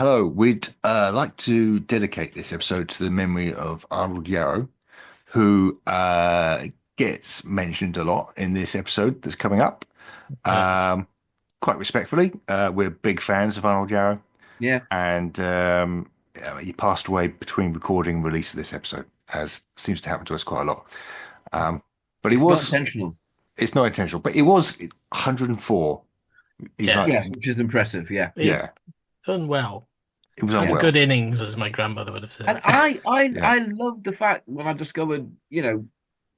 Hello, we'd like to dedicate this episode to the memory of Arnold Yarrow, who gets mentioned a lot in this episode that's coming up. Yes. Um, Quite respectfully, we're big fans of Arnold Yarrow, Yeah, and he passed away between recording and release of this episode, as seems to happen to us quite a lot. Um, but he it's not was, intentional. it's not intentional, but he was 104. He's like, Yeah, Yes. which is impressive. Yeah, He yeah, done well. he was Had a yeah. good unwell. innings, as my grandmother would have And said. I Yeah, love the fact when I discovered, in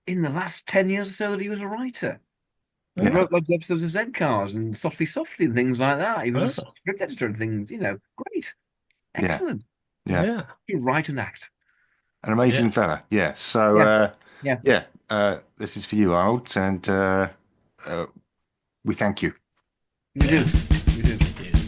the last 10 years or so that he was a writer. He yeah, Oh, wrote loads of episodes of Z Cars and Softly Softly and things like that. He was a oh, script editor and things. Great, yeah, excellent. yeah. yeah. You write and act. An amazing Yes. fella. Yeah. So, Yeah, yeah. yeah, this is for you, Arnold, and uh, we thank you. We do, Yes. we do. We do.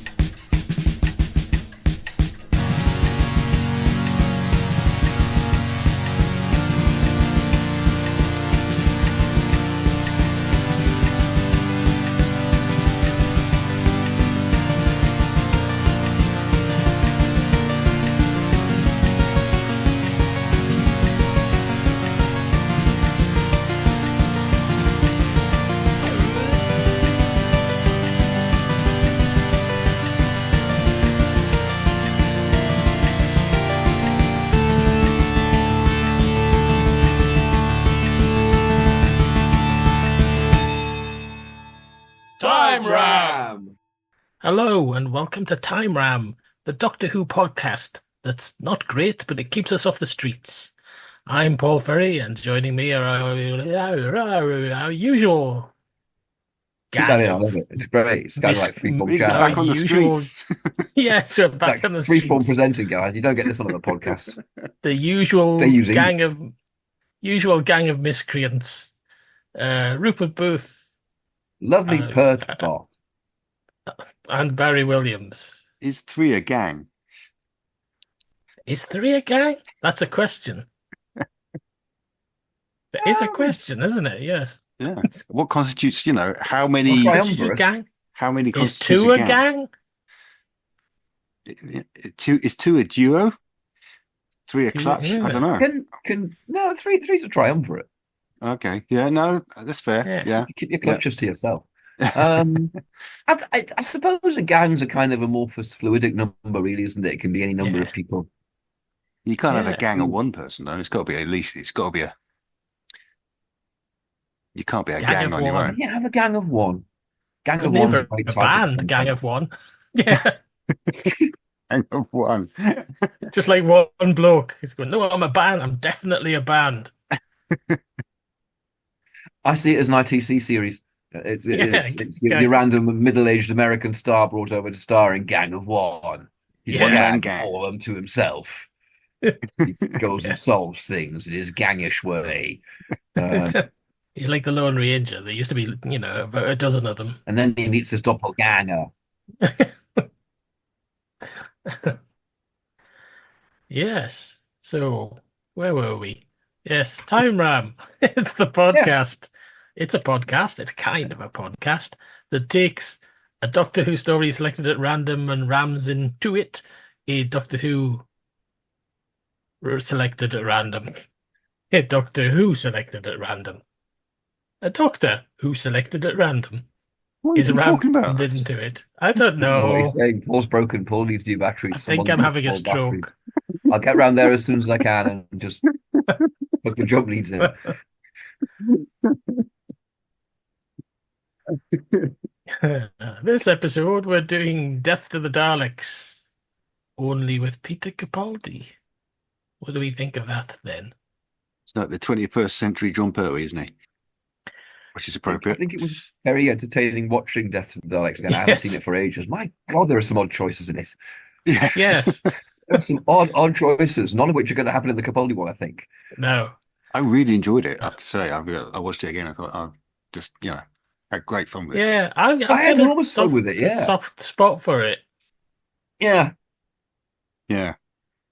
Time Ram. Hello, and welcome to Time Ram, the Doctor Who podcast that's not great, but it keeps us off the streets. I'm Paul Ferry, and joining me are our usual Keep that gang in. I love of it. It's great. It's kind of mis like freeform He's our chat. back on the usual. streets. Yes, we're back Like on the freeform streets. presenting, guys. You don't get this on other podcasts. The They use English. usual gang of miscreants. Rupert Booth Lovely uh, pert bot. and Barry Williams. Is three a gang? Is three a gang? That's a question. There is a question, isn't it? Yes. Yeah. What constitutes, how Or many, Constitute triumvirate. gang? how many Is constitutes a two a gang? gang? Two is two a duo? Three a Two, clutch? I don't yeah. know. Can no three's a triumvirate. Okay. Yeah. No, that's fair. Yeah. Yeah. You keep your Yeah. clutches to yourself. Um, I suppose a gang's a kind of amorphous, fluidic number, really, isn't it? It can be any number Yeah. of people. You can't have a Yeah. gang of one person, though. It's got to be at least. It's got to be a. You can't be a Gang gang of on your one. own. Yeah, have a gang of one. Gang Could of name one's a great a title for band, gang something. of one. Yeah. Gang of one. Just like one bloke. He's going, no, I'm a band. I'm definitely a band. I see it as an ITC series. Yeah. It's your random middle-aged American star brought over to star in Gang of One. He's a One Yeah. man gang, gang. all of them to himself. He goes and Yes. solves things in his gangish way. Uh, He's like the Lone Ranger. There used to be, about a dozen of them. and then he meets his doppelganger. Yes. So, where were we? Yes, Time Ram. It's the Yes. podcast. It's a podcast. It's kind of a podcast that takes a Doctor Who story selected at random and rams into it a Doctor Who selected at random. A Doctor Who selected at random. A Doctor Who selected at random What is is he rammed talking about? into it. I don't I don't know what he's know. saying. Paul's broken. Paul needs new I batteries. think Someone's I'm given having a Paul batteries. stroke. I'll get round there as soon as I can and just put the jump leads in. This episode, we're doing Death to the Daleks, only with Peter Capaldi. What do we think of that then? It's like the 21st century John Pertwee, isn't he? Which is I appropriate. think it was very entertaining watching Death of the Daleks again. I haven't seen Yes, it for ages. My God, there are some odd choices in it. Yeah. yes, There are some odd choices, none of which are going to happen in the Capaldi one, I think. no, I really enjoyed it, I have to say. I watched it again. I thought, I just, had great fun with it. yeah. I've I had got a enormous fun with it, a yeah. soft spot for it. Yeah. Yeah.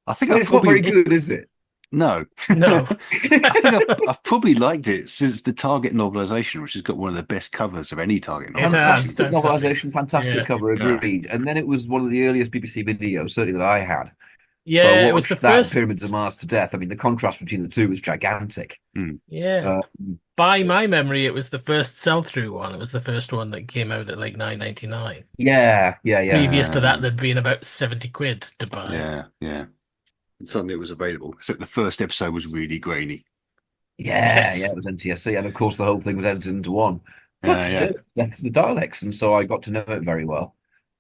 I think But I've it's not very probably, It good, is it? No. No. I think I've probably liked it since the Target novelization, which has got one of the best covers of any Target It has, novelization. Fantastic definitely. novelization, fantastic Yeah. cover, Yeah. agreed. And then it was one of the earliest BBC videos, certainly that I had. So I Yeah, it was the watched that and first. Pyramids of Mars to death. I mean, the contrast between the two was gigantic. Mm. Yeah. Uh, By my memory, it was the first sell-through one. It was the first one that came out at like 9.99. yeah. Previous to that, Um, there'd been about 70 quid to buy. yeah. And suddenly it was available. Except the first episode was really grainy. Yeah, Yes. it was NTSC. And of course, the whole thing was edited into one. But Yeah. still, that's the Daleks. And so I got to know it very well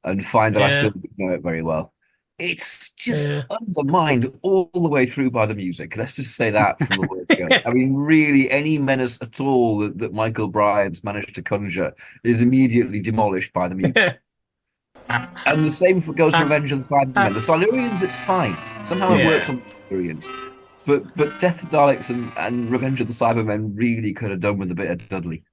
and find that I still Yeah. do know it very well. It's just Yeah. undermined all the way through by the music. Let's just say that from the word go. I mean, really, any menace at all that Michael Bryant's managed to conjure is immediately demolished by the music. And the same goes for Revenge of the Cybermen. The Silurians, it's fine. Somehow it works Yeah. on the Silurians. But Death of the Daleks and Revenge of the Cybermen really could have done with a bit of Dudley.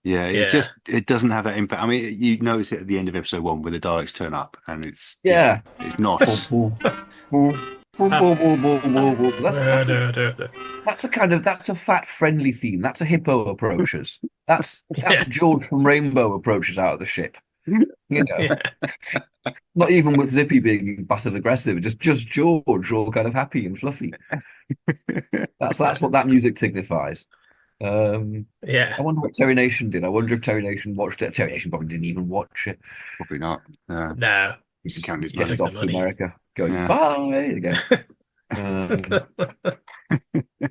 Yeah, it's Yeah. just it doesn't have that impact. I mean, you notice it at the end of episode 1 where the Daleks turn up, and it's Yeah. it's nice. That's a fat friendly theme. That's a hippo approaches. That's Yeah. George from Rainbow approaches out of the ship. You know, Yeah. not even with Zippy being passive aggressive, just George, all kind of happy and fluffy. That's what that music signifies. I Yeah. wonder what Terry Nation did. I wonder if Terry Nation watched it. Terry Nation probably didn't even watch it. Probably not. No. He can count his He took Just money. the off to money. America, going Yeah. bye again.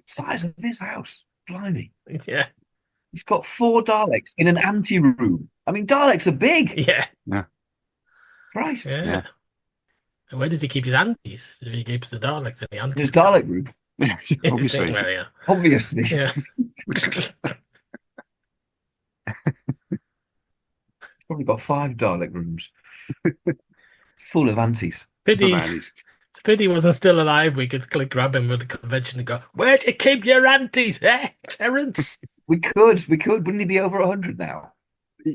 Size of his house, blimey. Yeah. He's got 4 Daleks in an ante room. I mean, Daleks are big. Yeah. Christ. Yeah. Yeah. And where does he keep his antes? If he keeps the Daleks in the In ante his Dalek room, Obviously. Well, yeah. obviously. Yeah. Probably got 5 Dalek rooms full of antes. Pity. Man, It's a pity he wasn't still alive. We could like grab him at the convention and go, "Where'd you keep your aunties, eh, Terence?" We could. Wouldn't he be over 100 now?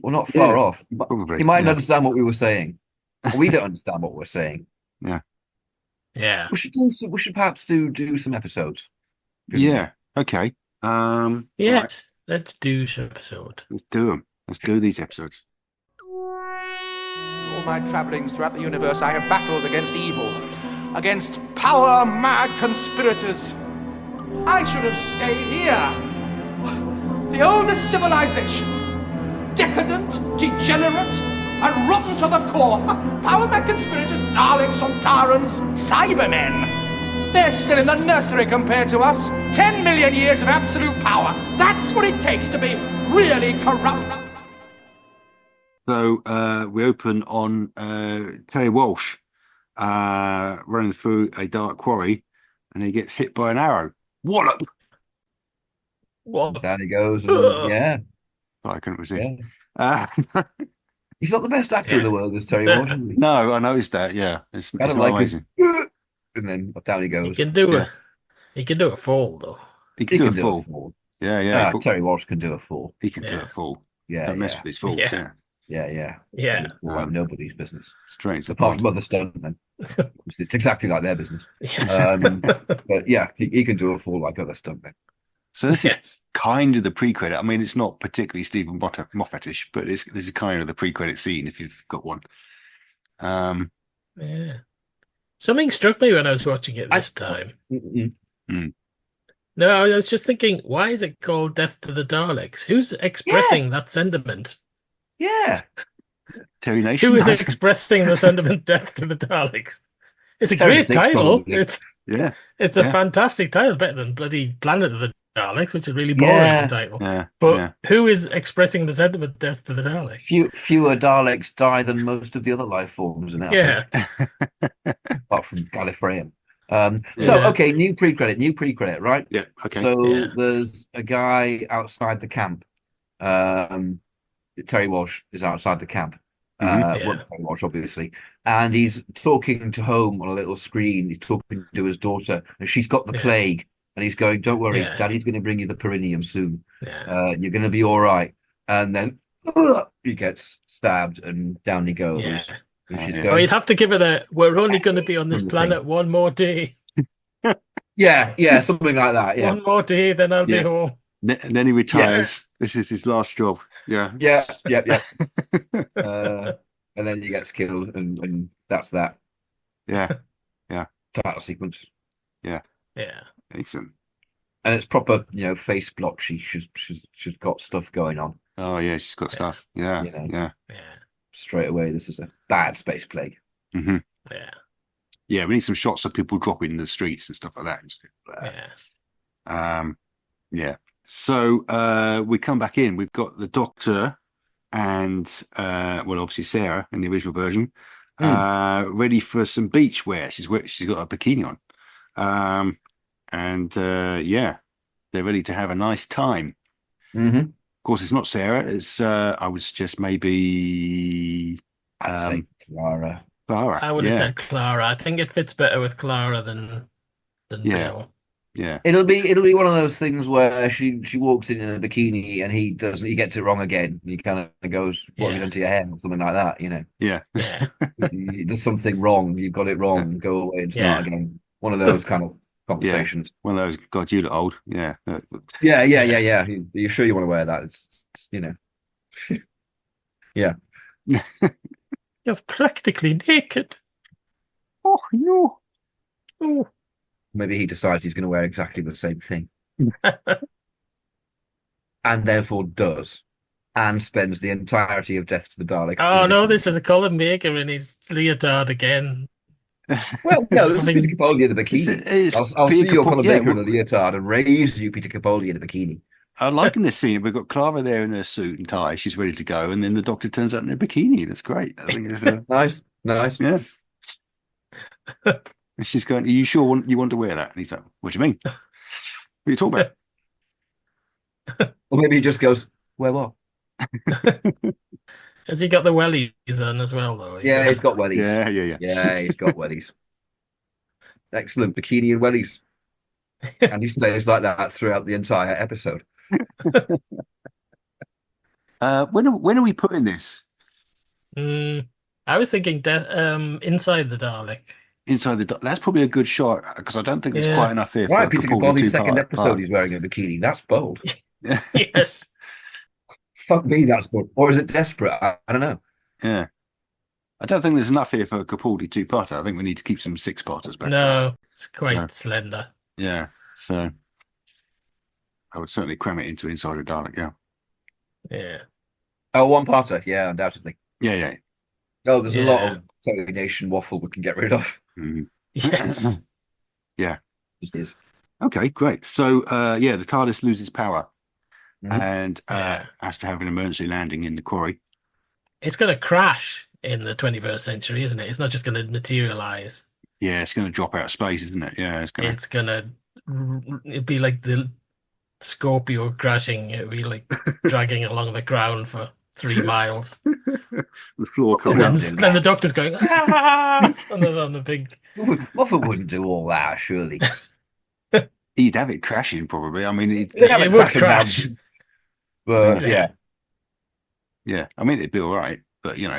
Well, not far Yeah, off. probably. He mightn't Yeah. understand what we were saying. We don't understand what we're saying. Yeah. We should perhaps do some episodes. Yeah. Okay. Right. Yes. Let's do this episode. Let's do them. Let's do these episodes. All my travellings throughout the universe, I have battled against evil, against power-mad conspirators. I should have stayed here. The oldest civilization, decadent, degenerate, and rotten to the core. Power-mad conspirators, Daleks, Sontarans, Cybermen. They're still in the nursery compared to us. 10 million years of absolute power. That's what it takes to be really corrupt. So we open on Terry Walsh running through a dark quarry, and he gets hit by an arrow. Wallop! What? Down he goes. And, yeah. Oh, I couldn't resist. Yeah. He's not the best actor in the world, this Terry Walsh, is he? No, I noticed that. Yeah, it's Kind of not like his, amazing. and then down he He goes. can do Yeah. He can do a fall though. He He can can do a do a fall. fall. Yeah. Terry Walsh can do a fall. He can do Yeah. a fall. Yeah, Don't mess with his falls. Yeah. Yeah. yeah. Yeah. Fall like nobody's business. Strange. The Apart pond. from other stuntmen. It's exactly like their business. Yes. But yeah, he can do a fall like other stuntmen. So this is Yes. kind of the pre-credit. I mean, it's not particularly Stephen Moffatish, but this is kind of the pre-credit scene if you've got one. Yeah. Something struck me when I was watching it this time. Mm-mm. No, I was just thinking, why is it called Death to the Daleks? Who's expressing that sentiment? Yeah. Terry Nation. Who is expressing the sentiment Death to the Daleks? It's a Terry great Dix, title. probably. Yeah. It's a Yeah. fantastic title, better than bloody Planet of the Daleks, which is a really boring Yeah. title. Yeah. But yeah. who is expressing the sentiment Death to the Daleks? Fewer Daleks die than most of the other life forms in our Yeah. apart from Gallifreyan. So Yeah. okay, new pre-credit, right? Yeah. Okay. So Yeah. there's a guy outside the camp. Terry Walsh is outside the camp. Mhm. Well, Terry Walsh, obviously, and he's talking to home on a little screen. He's talking to his daughter, and she's got the Yeah. plague. And he's going, "Don't worry, Yeah. Daddy's going to bring you the perineum soon. Yeah. You're going to be all right." And then he gets stabbed, and down he goes. Yeah. And she's Yeah. Oh, going, you'd have to give it a. We're only going to be on this From the planet one more day. Yeah, something like that. Yeah, One more day, then I'll be Yeah. home. And then he yeah, retires. This is his last job. Yeah. yeah. And then he gets killed, and that's that Yeah. Yeah. title sequence. Yeah. Yeah. Excellent. And it's proper, face block. She's got stuff going on. Oh yeah, she's got stuff. Yeah. You know. Yeah. Yeah. Straight away. This is a bad space plague. hmm Yeah. Yeah, we need some shots of people dropping in the streets and stuff like that. Yeah. Yeah. So we come back in. We've got the Doctor and obviously Sarah in the original version, ready for some beach wear. She's got a bikini on. Yeah, they're ready to have a nice time. Mm-hmm. Of course, it's not Sarah. It's I would suggest maybe I'd say Clara. Clara. I would have said Clara. I think it fits better with Clara than Bill. Yeah. It'll be one of those things where she walks in a bikini and he gets it wrong again. He kind of goes, "What have you done to your hair?" or something like that. Yeah. Yeah. There's something wrong. You've got it wrong. Go away and start again. One of those kind of conversations. One of those. God, you look old. Yeah. Yeah. Are you sure you want to wear that? It's yeah. You're practically naked. Oh no. Oh. Maybe he decides he's going to wear exactly the same thing. And therefore does. And spends the entirety of Death to the Daleks. Oh no, this is a Colin Maker in his leotard again. Well, no, this is Peter Capaldi in the bikini. I'll see your Colin Baker in a leotard and raise you Peter Capaldi in a bikini. I'm liking this scene. We've got Clara there in her suit and tie. She's ready to go. And then the Doctor turns up in a bikini. That's great. I think it's Nice. Yeah. And she's going, "Are you sure you want to wear that?" And he's like, "What do you mean? What are you talking about?" Or maybe he just goes, "Where what?" Has he got the wellies on as well, though? Yeah, he's got wellies. Yeah. Yeah, he's got wellies. Excellent bikini and wellies. And he stays like that throughout the entire episode. When are we putting this? I was thinking inside the Dalek. Inside that's probably a good shot because I don't think there's quite enough here. Right, for Peter Capaldi Capaldi's second two-part episode, he's wearing a bikini. That's bold. Yes. Fuck me, that's bold. Or is it desperate? I don't know. Yeah. I don't think there's enough here for a Capaldi two-parter. I think we need to keep some six-parters back. No, it's quite slender. Yeah. So I would certainly cram it into Inside the Dalek. Yeah. Yeah. Oh, one-parter. Yeah, undoubtedly. Yeah. Oh, there's a lot of Terry Nation waffle we can get rid of. Mhm. Yes. Yeah. Just is. Okay, great. So, the TARDIS loses power and Yeah. has to have an emergency landing in the quarry. It's going to crash in the 21st century, isn't it? It's not just going to materialize. Yeah, it's going to drop out of space, isn't it? Yeah, It's going to it'd be like the Scorpio crashing. It'd be like dragging along the ground for 3 miles. the floor Well, comes And then the Doctor's going, ah! on the big... Moffat wouldn't do all that, surely. He'd have it crashing, probably. I mean, It would crash. But yeah. I mean, it'd be all right, but he'd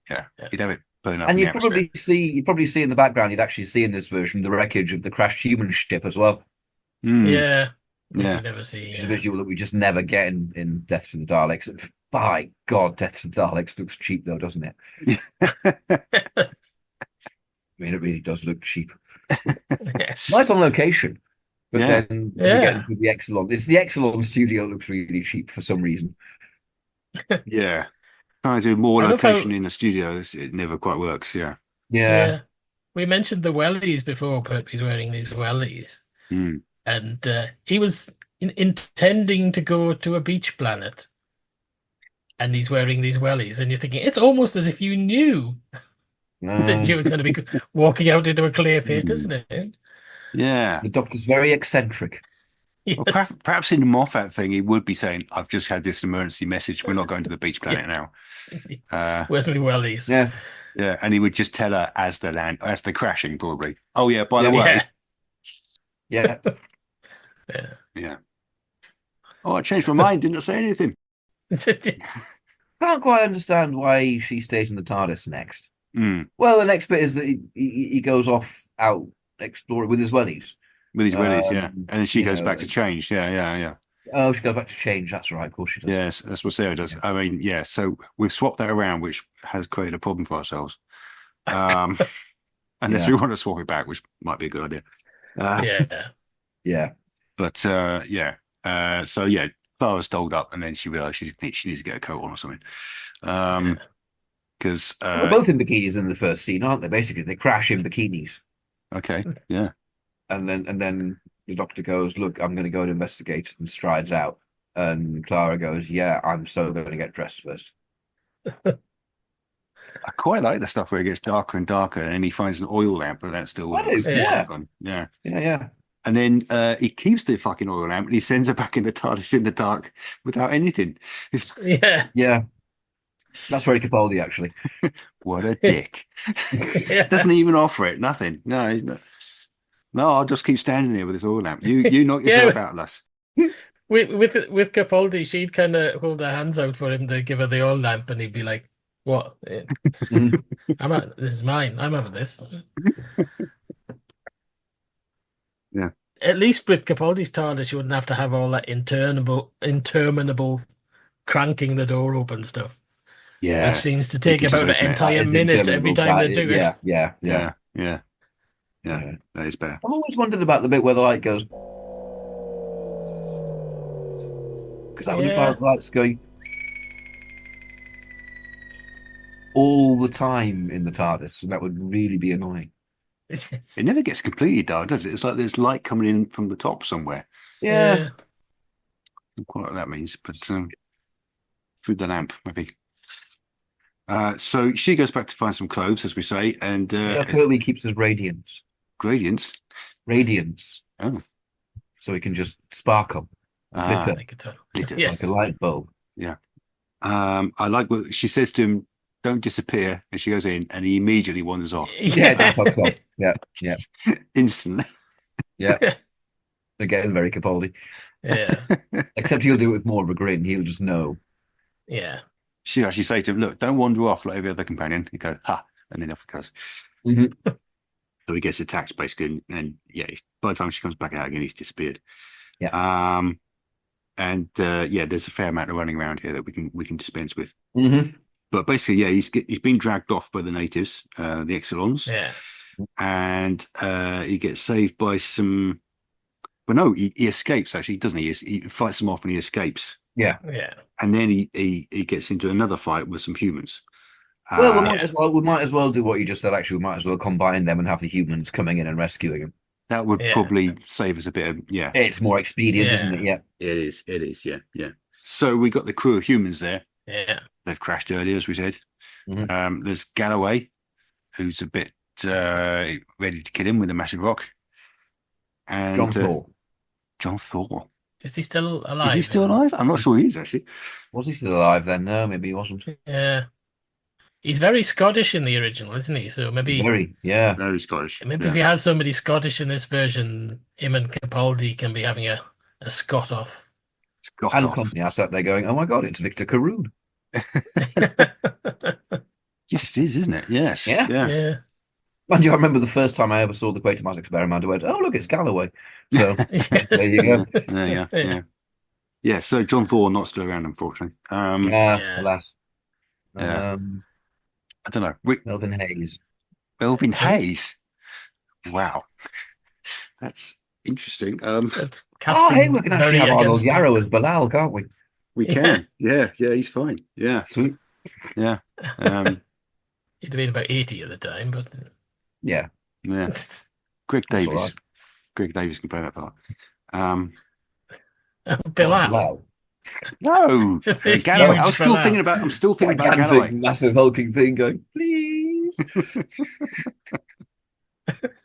have it burn up. And in you'd the probably see in the background, you'd actually see in this version the wreckage of the crashed human ship as well. Yeah. Which Yeah. you never see. It's a visual that we just never get in Death to the Daleks. By God, Death to the Daleks looks cheap though, doesn't it? I mean, it really does look cheap. Nice on location. But then when we get into the Exelon, it's the Exelon studio looks really cheap for some reason. Yeah. Trying to do more location in the studio, it never quite works. Yeah. We mentioned the wellies before, but he's wearing these wellies. And he was intending to go to a beach planet. And he's wearing these wellies. And you're thinking, it's almost as if you knew that you were going to be walking out into a clear pit, isn't it? Yeah. The Doctor's very eccentric. Yes. Well, perhaps in the Moffat thing, he would be saying, "I've just had this emergency message. We're not going to the beach planet now." Where's my wellies? Yeah, and he would just tell her as they're crashing, probably. Oh yeah, by the way. Yeah. Oh, I changed my mind. Didn't say anything. Can't quite understand why she stays in the TARDIS next. Mm. Well, the next bit is that he goes off out exploring with his wellies. with his willies, yeah. And then she you goes know, back to change. Yeah. Oh, she goes back to change. That's right. Of course she does. Yes, that's what Sarah does. Yeah. I mean, yeah. So we've swapped that around, which has created a problem for ourselves. Unless Yeah. we want to swap it back, which might be a good idea. Yeah. Yeah. But yeah. So yeah, Clara's dolled up, and then she realised she needs to get a coat on or something. Because They're both in bikinis in the first scene, aren't they? Basically, they crash in bikinis, okay, yeah, and then the doctor goes, "Look, I'm going to go and investigate," and strides out. And Clara goes, "Yeah, I'm so going to get dressed first." I quite like the stuff where it gets darker and darker, and he finds an oil lamp, but that's still I do, yeah. yeah. Yeah. And then he keeps the fucking oil lamp, and he sends her back in the TARDIS in the dark without anything. Yeah. That's very Capaldi, actually. What a dick! Yeah. Doesn't even offer it. Nothing. No, he's not. No, I'll just keep standing here with this oil lamp. You knock yourself out, lass. With Capaldi, she'd kind of hold her hands out for him to give her the oil lamp, and he'd be like, "What? This is mine. I'm having this." Yeah. At least with Capaldi's TARDIS, you wouldn't have to have all that interminable cranking the door open stuff. Yeah, Which seems to take Because about an of it. entire That is minute every time they do it. Yeah. yeah. That is bad. I've always wondered about the bit where the light goes, because that would imply the light's going all the time in the TARDIS, and that would really be annoying. It never gets completely dark, does it? It's like there's light coming in from the top somewhere. Yeah. Not quite what that means, but through the lamp, maybe. So she goes back to find some clothes, as we say, and Curly keeps his radiance. Gradients. Radiance. Oh. So he can just sparkle. Glitter. Glitters. Yes. Like a light bulb. Yeah. I like what she says to him, "Don't disappear," and she goes in, and he immediately wanders off. Yeah, just fucks off. Yeah. Instantly. Yeah. Again, very Capaldi. Yeah. Except he'll do it with more of a grin. He'll just know. Yeah. She actually say to him, "Look, don't wander off like every other companion." He goes, "Ha," and then off he goes. Mm-hmm. So he gets attacked basically, and yeah, by the time she comes back out again, he's disappeared. Yeah. And there's a fair amount of running around here that we can dispense with. Mm-hmm. But basically, yeah, he's been dragged off by the natives, the Exilons. Yeah. And he gets saved by some. Well, no, he escapes actually, doesn't he? He fights them off and he escapes. Yeah. Yeah. And then he gets into another fight with some humans. Well, we might as well do what you just said. Actually, we might as well combine them and have the humans coming in and rescuing them. That would probably save us a bit of It's more expedient, isn't it? Yeah. It is. Yeah. So we got the crew of humans there. Yeah. They've crashed earlier, as we said. Mm-hmm. There's Galloway, who's a bit ready to kill him with a massive rock. And John Thor. Is he still alive? Is he still alive? I'm not sure he is, actually. Was he still alive then? No, maybe he wasn't. Yeah. He's very Scottish in the original, isn't he? So maybe Very Scottish. Maybe if you have somebody Scottish in this version, him and Capaldi can be having a Scot off. Company are sat there going, "Oh my God, it's Victor Caroon." Yes, it is, isn't it? Yes. Yeah. Mind you, I remember the first time I ever saw the Quatermass Experiment, I went, "Oh, look, it's Galloway." So there you go. Yeah. So John Thor not still around, unfortunately. Alas. I don't know. Melvin Hayes. Melvin Hayes. Wow, that's interesting. Hey, we can actually have Arnold Yarrow as Bilal, can't we? We can. Yeah, he's fine. Yeah, sweet. Yeah. He'd have been about 80 at the time, but yeah. Greg Davis. Right. Greg Davis can play that part. Bilal. No, Galloway. I'm still thinking about Galloway. Massive hulking thing going, please.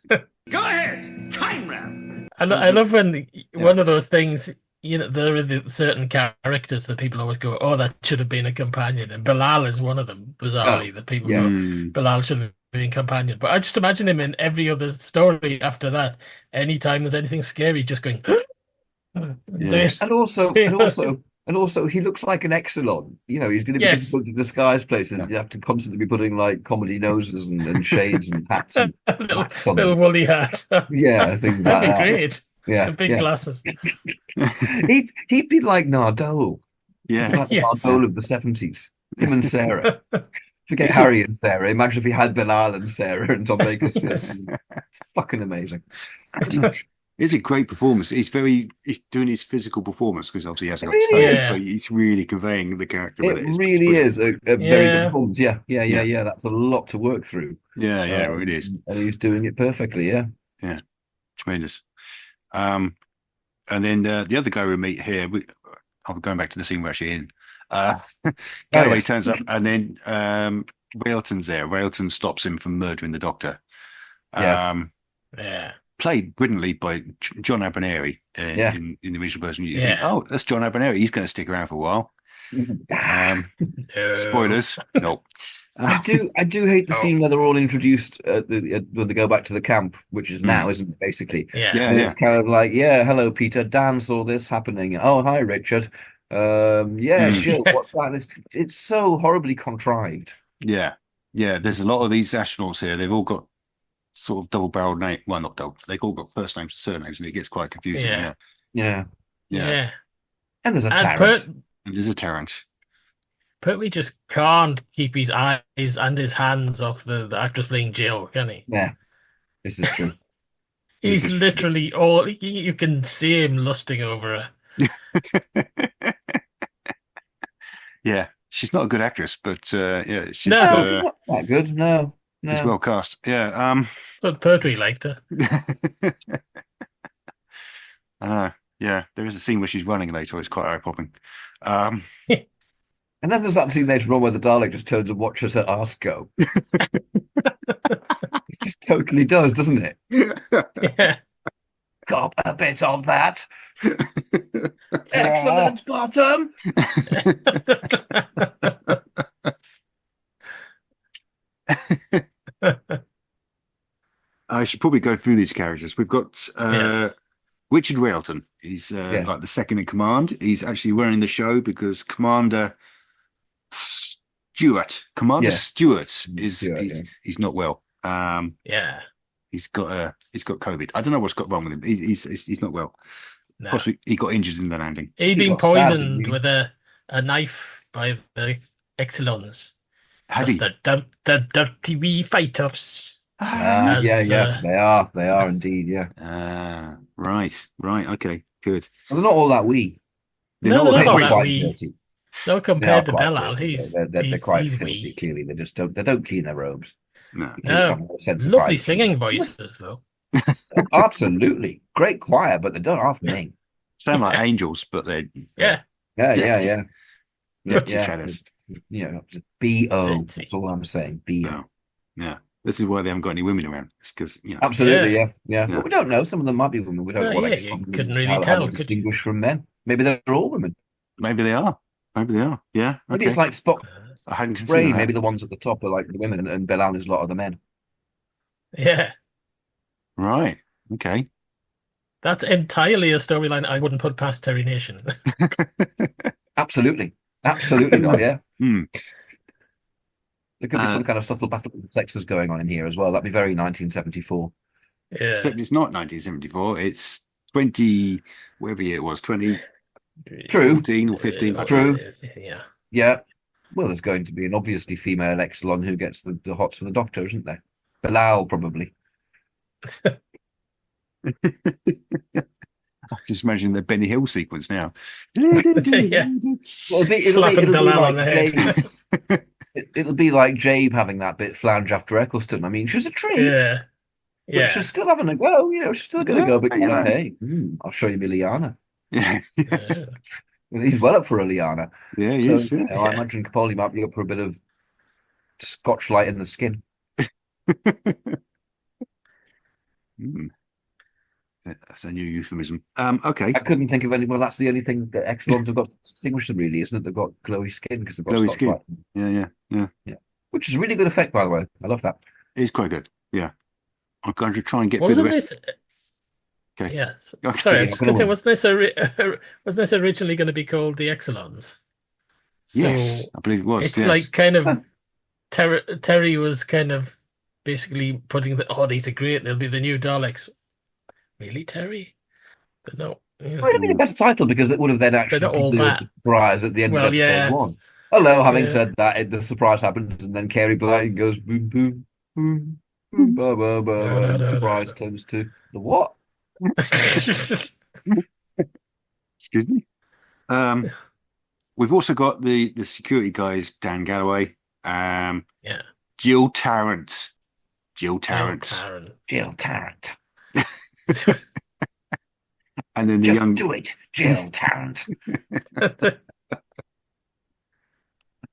Go ahead, time round. I love when one of those things, there are certain characters that people always go, "Oh, that should have been a companion," and Bilal is one of them. Bizarrely, that people go, Bilal should have been a companion. But I just imagine him in every other story after that. Anytime there's anything scary, just going. Yes. And also, And also, he looks like an Exelon. He's going to be Yes. difficult to disguise places. Yeah. You have to constantly be putting like comedy noses and shades and hats and little, wax on little them. woolly hat. Yeah, things That'd like be that. great. Yeah, And big yeah. glasses. He'd be like Nardole. He'd be Yeah. like the Yes. Nardole of the 70s. Him and Sarah. Forget Is Harry and Sarah. Imagine if he had Ben Island, Sarah, and Tom Baker's first season. Fucking amazing. It's a great performance. He's doing his physical performance because obviously he hasn't got his really face, is. but he's really conveying the character with It it. It's really brilliant. is a very good Yeah. performance. Yeah. Yeah. That's a lot to work through. Yeah, it is. And he's doing it perfectly. Yeah. Tremendous. And then the other guy we meet here, I'm going back to the scene we're actually in. Galloway yes. turns up, and then Railton's there. Railton stops him from murdering the Doctor. Yeah. Yeah. Played brilliantly by John Abernethy Yeah. in the original version. You Yeah. think, oh, that's John Abernethy. He's going to stick around for a while. No. Spoilers. No. I do hate the Oh. scene where they're all introduced when they go back to the camp, which is now, isn't it, basically? Yeah. Yeah, And yeah. it's kind of like, hello, Peter. Dan saw this happening. Oh, hi, Richard. Jill, what's that? It's so horribly contrived. Yeah. Yeah. There's a lot of these astronauts here. They've all got sort of double-barreled name. Well, not double. They've all got first names and surnames, and it gets quite confusing. Yeah. Yeah. Yeah. And there's a And Tarrant. And there's a Terrence. Pertwee just can't keep his eyes and his hands off the actress playing Jill, can he? Yeah, this is true. He's This is literally all you can see him lusting over her. Yeah. She's not a good actress, but yeah, she's No. Not that good. No. she's well cast. Yeah. But Pertwee liked her. I know. Yeah, there is a scene where she's running later. It's quite eye-popping. And then there's that scene later on where the Dalek just turns and watches her arse go. It just totally does, doesn't it? Yeah. Got a bit of that. Excellent bottom. I should probably go through these characters. We've got Yes. Richard Railton. He's like the second in command. He's actually running the show because Commander Stewart he's not well. Yeah. He's got COVID. I don't know what's got wrong with him. He's not well. No. Possibly he got injured in the landing. He'd been got stabbed, didn't poisoned he? with a knife by the Exelons. Had Just he? the dirty wee fighters. Yeah, As, they are indeed, yeah. Right, okay, good. Well, they're not all that wee. No, they're They're not quite that wee. dirty. No, They are compared to quite Bellal, dirty. he's they're quite he's filthy. wee. Clearly, they don't clean their robes. No. They have No, no sense of lovely privacy. singing voices though. Absolutely, great choir, but they don't half me. Sound like angels, but they're Yeah. Yeah. dirty Yeah. fellas. B.O. Dirty. That's all I'm saying. B.O. No. Yeah. This is why they haven't got any women around. It's because Absolutely, Yeah. yeah. But we don't know. Some of them might be women. We don't know Well, what yeah, they you couldn't really how tell, they're could you? distinguished from men. Maybe they're all women. maybe they are. Yeah. Maybe Okay. it's like Spock I hadn't Ray. considered that. Maybe the ones at the top are like the women, and Belan is a lot of the men. Yeah. Right. Okay. That's entirely a storyline I wouldn't put past Terry Nation. Absolutely not. Yeah, Hmm. there could be some kind of subtle battle with the sexes going on in here as well. That'd be very 1974. Yeah. Except it's not 1974. It's 20, whatever year it was, 2014 True. or 15. I don't True. know. Yeah. Yeah. Well, there's going to be an obviously female Exelon who gets the hots for the Doctor, isn't there? Bilal, probably. I'm just imagining the Benny Hill sequence now. Yeah. Well, Slapping Bilal on the head. Jabe. It'll be like Jabe having that bit flange after Eccleston. I mean, she's a treat. Yeah. But Yeah. she's still having a go. She's still going to go. But Yeah. like, hey, I'll show you my Liana. Yeah. Yeah. And he's well up for a Liana. Yeah, So, yes, yeah. I imagine Capaldi might be up for a bit of Scotch light in the skin. Hmm. That's a new euphemism. Okay. I couldn't think of any. Well, that's the only thing that Exelons have got to distinguish them, really, isn't it? They've got glowy skin because they've got Glowy Scotch skin. light. Yeah. Which is a really good effect, by the way. I love that. It's quite good. Yeah. I'm going to try and get Wasn't through the rest. this Okay. Yes. Okay. Sorry, I Yeah, was just going to say, win. wasn't this originally going to be called the Exelons? Yes, So I believe it was. it's Yes. like kind of Terry was kind of basically putting these are great. They'll be the new Daleks. Really, Terry? But no, Well, it'd have been a better title because it would have then they're actually not all preserved that. the surprise at the end of Well, episode yeah, 1. Although, having yeah. said that, the surprise happens and then Carey Blight goes boom, boom, boom, boom, ba, ba, ba, No, ba, no, and the no, no, surprise turns to the what? Excuse me. We've also got the security guys, Dan Galloway, Yeah, Jill Tarrant. Jill Jill Tarrant. Tarrant. Jill Tarrant. And then the Just young do it, Jill Tarrant.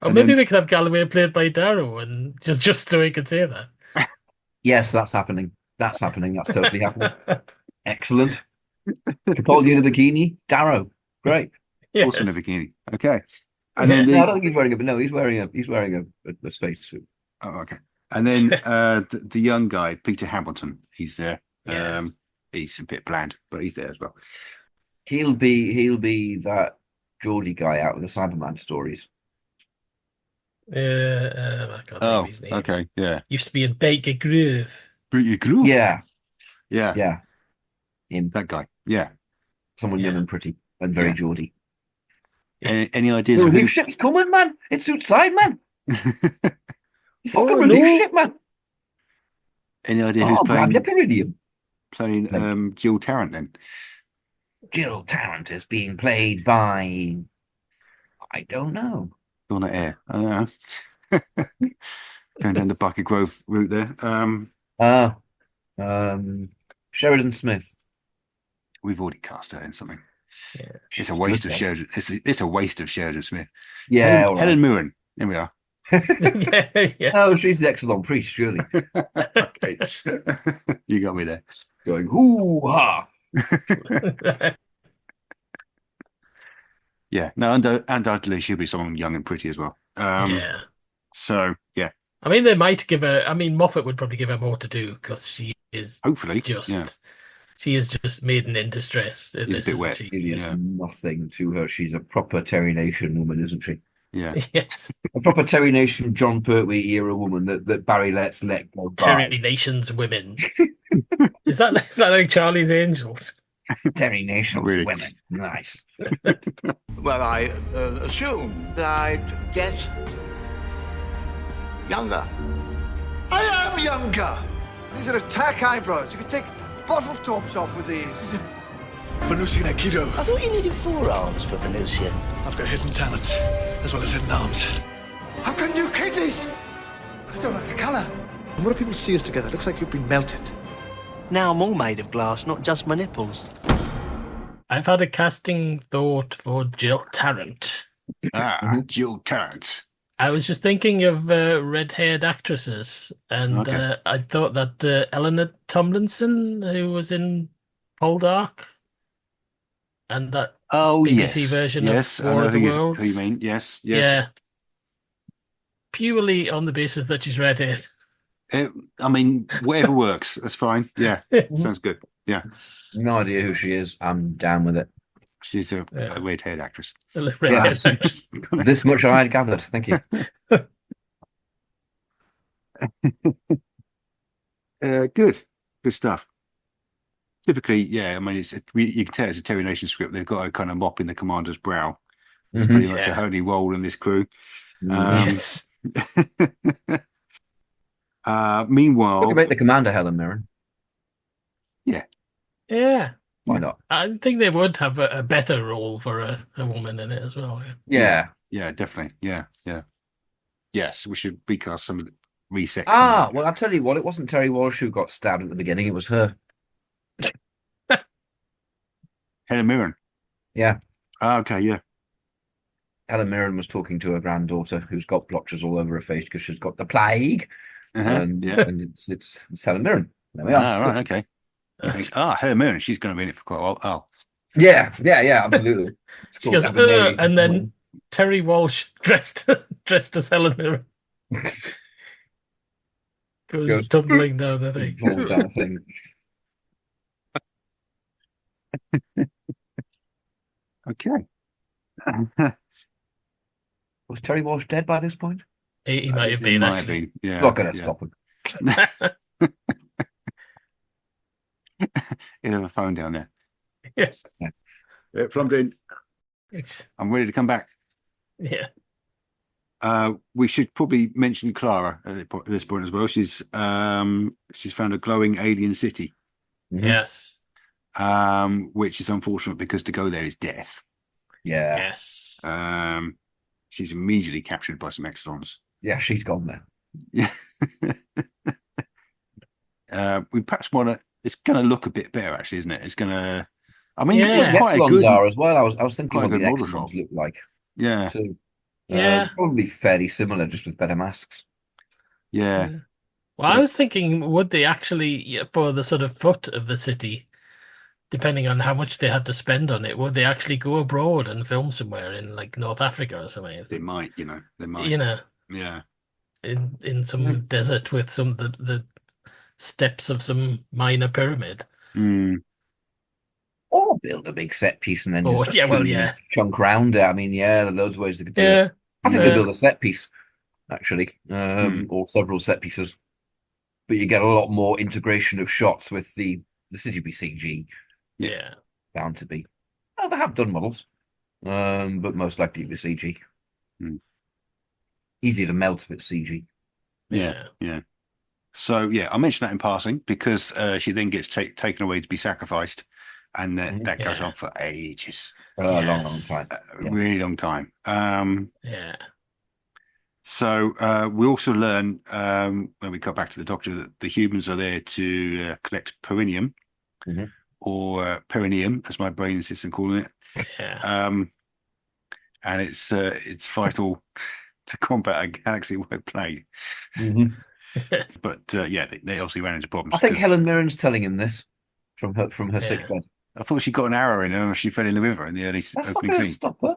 Or and maybe then we could have Galloway played by Darrow, and just so he could say that. Yes, that's happening. That's happening. That's totally happening. Excellent. Capaldi in a bikini. Darrow. Great. also in a Yes. bikini. Okay. And then No, I don't think he's wearing it, but no, he's wearing a spacesuit. oh, okay. And then the young guy, Peter Hamilton, he's there. Yeah. He's a bit bland, but he's there as well. He'll be that Geordie guy out with the Cyberman stories. I can't think of his name. okay, yeah. Used to be in Baker Groove. Yeah, yeah, yeah. Him. that guy. Yeah. Someone young Yeah. and pretty and very Yeah. Geordie. Any ideas The of who? relief ship's coming, man. It's outside, man. The fucking Oh, relief no. ship, man. Any idea who's Oh, grab your Peridium. playing Jill Tarrant then? Jill Tarrant is being played by... I don't know. Donna Air. I don't know. Going down the Bucket Grove route there. Sheridan Smith. We've already cast her in something. Yeah. It's a waste of Sheridan. It's a waste of Sheridan Smith. Yeah, all right. Helen Mirren. There we are. Yeah. Oh, she's the Exelon priest, surely. Okay. You got me there. Going, hoo-ha. Yeah. No, undoubtedly she'll be someone young and pretty as well. Yeah. So yeah, I mean, they might give her. I mean, Moffat would probably give her more to do because she is hopefully. just. Yeah. She is just maiden in distress. In She's a this, bit isn't wet. she? It is Yeah. nothing to her. She's a proper Terry Nation woman, isn't she? Yeah. Yes. A proper Terry Nation, John Pertwee era woman that Barry lets let go by. Terry Nation's women. Is that like Charlie's Angels? Terry Nation's Really? women. Nice. Well, I assume that I'd get younger. I am younger. These are attack eyebrows. You can take bottle tops off with these. Venusian Aikido. I thought you needed forearms for Venusian. I've got hidden talents, as well as hidden arms. How can you kidneys? I don't like the colour. And what do people see us together? It looks like you've been melted. Now I'm all made of glass, not just my nipples. I've had a casting thought for Jill Tarrant. Jill Tarrant. I was just thinking of red-haired actresses, and Okay. I thought that Eleanor Tomlinson, who was in Paul Dark, and that Oh BBC yes. version Yes, of I War know of the who Worlds. who you mean. Yes. Yes. Yeah, purely on the basis that she's red-haired. I mean, whatever works. That's fine. Yeah. Sounds good. Yeah. No idea who she is. I'm down with it. She's a Yeah. red-haired actress. Red-haired actress. This much I had gathered. Thank you. Good stuff. Typically, yeah. I mean, you can tell it's a Terry Nation script. They've got a kind of mop in the commander's brow. It's Mhm. pretty much a Yeah. holy role in this crew. Yes. Meanwhile, Look about the commander, Helen Mirren. Yeah. Why not? I think they would have a better role for a woman in it as well. Yeah. Yeah. definitely, yeah. Yes, we should recast some of the resex. Well, I'll tell you what. It wasn't Terry Walsh who got stabbed at the beginning. It was her. Helen Mirren. Yeah. Okay, yeah. Helen Mirren was talking to her granddaughter, who's got blotches all over her face because she's got the plague, and Yeah. and it's Helen Mirren. There we are. Right, okay. You think, Helen Mirren, she's going to be in it for quite a while. Oh, Yeah, absolutely. It's She called goes, Abigail. and then Terry Walsh dressed as Helen Mirren goes Goes- tumbling down the thing. Falls down the thing. Okay. Was Terry Walsh dead by this point? He might have It been, might have actually. been. Yeah. Not going to yeah. stop him. He'll have a phone down there. Yeah. Yeah, plumbed in. It's, I'm ready to come back. yeah. We should probably mention Clara at this point as well. She's found a glowing alien city, Yes. which is unfortunate because to go there is death. Yeah. Yes. She's immediately captured by some Extrons. Yeah, she's gone there. Yeah. We perhaps want to. It's going to look a bit better, actually, isn't it? It's going to. I mean, Yeah. it's The quite a Exxons good. are as well. I was thinking quite what a the good model Exxons shop. look like Yeah. too. Yeah. Probably fairly similar, just with better masks. Yeah. Well, I was thinking, would they actually, for the sort of foot of the city, depending on how much they had to spend on it, would they actually go abroad and film somewhere in like North Africa or something? They might, they might. You know, Yeah. in some desert with some the steps of some minor pyramid. Mm. Or build a big set piece and then Oh, just yeah, well, yeah. chunk round it. I mean, yeah, there are loads of ways they could do Yeah. it. I think they build a set piece, actually, Hmm. or several set pieces. But you get a lot more integration of shots with the city be CG, Yeah. bound to be. Oh, they have done models, but most likely be CG. Hmm. Easy to melt if it's CG. Yeah. So yeah, I mentioned that in passing because she then gets taken away to be sacrificed, and that goes Yeah. on for ages, For a long Yes. time. Yeah. really long time. Yeah. So we also learn when we got back to the Doctor that the humans are there to collect perineum, Mhm. or perineum, as my brain insists on calling it. Yeah. And it's vital to combat a galaxy-wide plague. Mhm. But yeah, they obviously ran into problems. I think 'cause Helen Mirren's telling him this from her Yeah. sick bed. I thought she got an arrow in her and she fell in the river in the early That's not opening going to scene. stop her.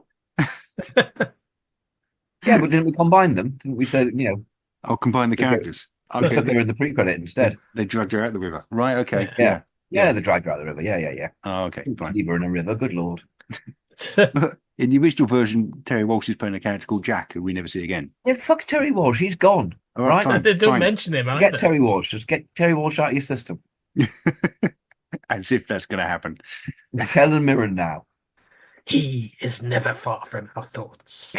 Yeah, but didn't we combine them? Didn't we say that, I'll combine the They took- characters. we took her in the pre-credit instead? They dragged her out the river. Right, okay. Yeah. Yeah, they dragged her out of the river. Yeah. Oh, okay, fine. Leave her in a river. Good Lord. In the original version, Terry Walsh is playing a character called Jack, who we never see again. Yeah, fuck Terry Walsh. He's gone. All right, Right? fine, They don't fine. mention him either. Get Terry Walsh. Just get Terry Walsh out of your system. As if that's going to happen. It's Helen Mirren now. He is never far from our thoughts.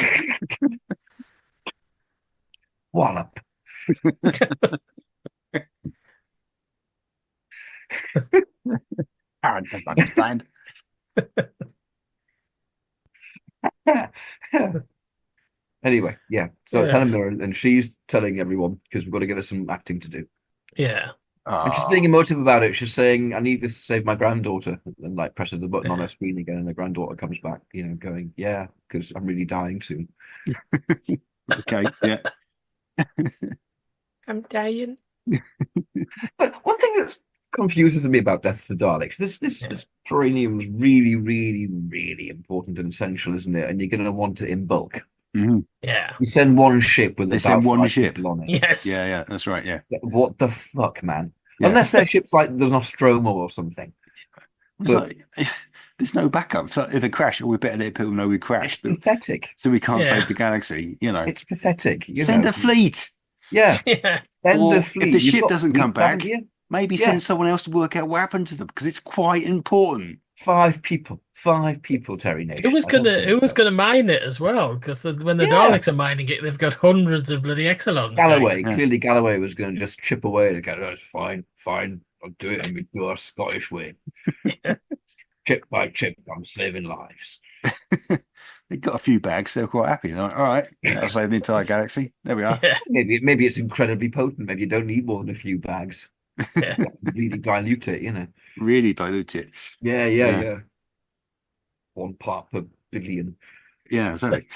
Wallop. Aaron doesn't understand. Anyway, yeah. So it's Yeah. Helen Mirren, and she's telling everyone because we've got to give her some acting to do. Yeah. And she's being emotive about it. She's saying, "I need this to save my granddaughter," and like presses the button on her screen again, and the granddaughter comes back, going, "Yeah, because I'm really dying soon." Okay, yeah. I'm dying. But one thing that confuses me about Death of the Daleks, this perineum is really, really, really important and essential, isn't it? And you're going to want it in bulk. Mm-hmm. Yeah. You send one ship with They about send one 5 ship. people on it. Yes. Yeah, that's right, yeah. What the fuck, man? Yeah. Unless their ship's like the Nostromo or something. It's But- like, there's no backup. So if they crash, we better let people know we It's crashed, pathetic. so we can't Yeah. save the galaxy, It's pathetic. Send a fleet. Yeah, Yeah. send Or a if fleet. the You've ship got doesn't come fleets, haven't back, you? Maybe Yeah. send someone else to work out what happened to them, because it's quite important. 5 people. 5 people, Terry Nation. Who was I don't gonna think Who was so. gonna mine it as well? Because when the Yeah. Daleks are mining it, they've got hundreds of bloody Exelons. Galloway. Yeah. Clearly, Galloway was going to just chip away and go, "That's fine. I'll do it and we do our Scottish way. Chip by chip, I'm saving lives." They got a few bags. They're quite happy. They're like, all right, I'll save the entire galaxy. There we are. Yeah. Maybe it's incredibly potent. Maybe you don't need more than a few bags. Yeah. You have to really dilute it. Really dilute it. Yeah. Yeah. 1 part per billion. Yeah, exactly.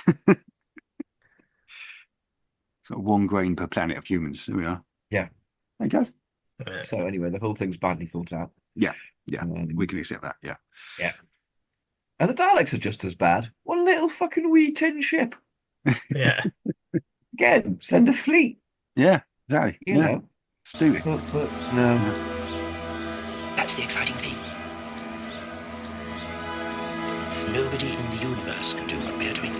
Sort of 1 grain per planet of humans. There we are. Yeah. There you go. Yeah. So anyway, the whole thing's badly thought out. Yeah, Um, we can accept that. Yeah. And the Daleks are just as bad. One little fucking wee tin ship. Yeah. Again, send a fleet. Yeah, exactly. You know. Stupid. But no. That's the exciting thing. Nobody in the universe can do what we're doing.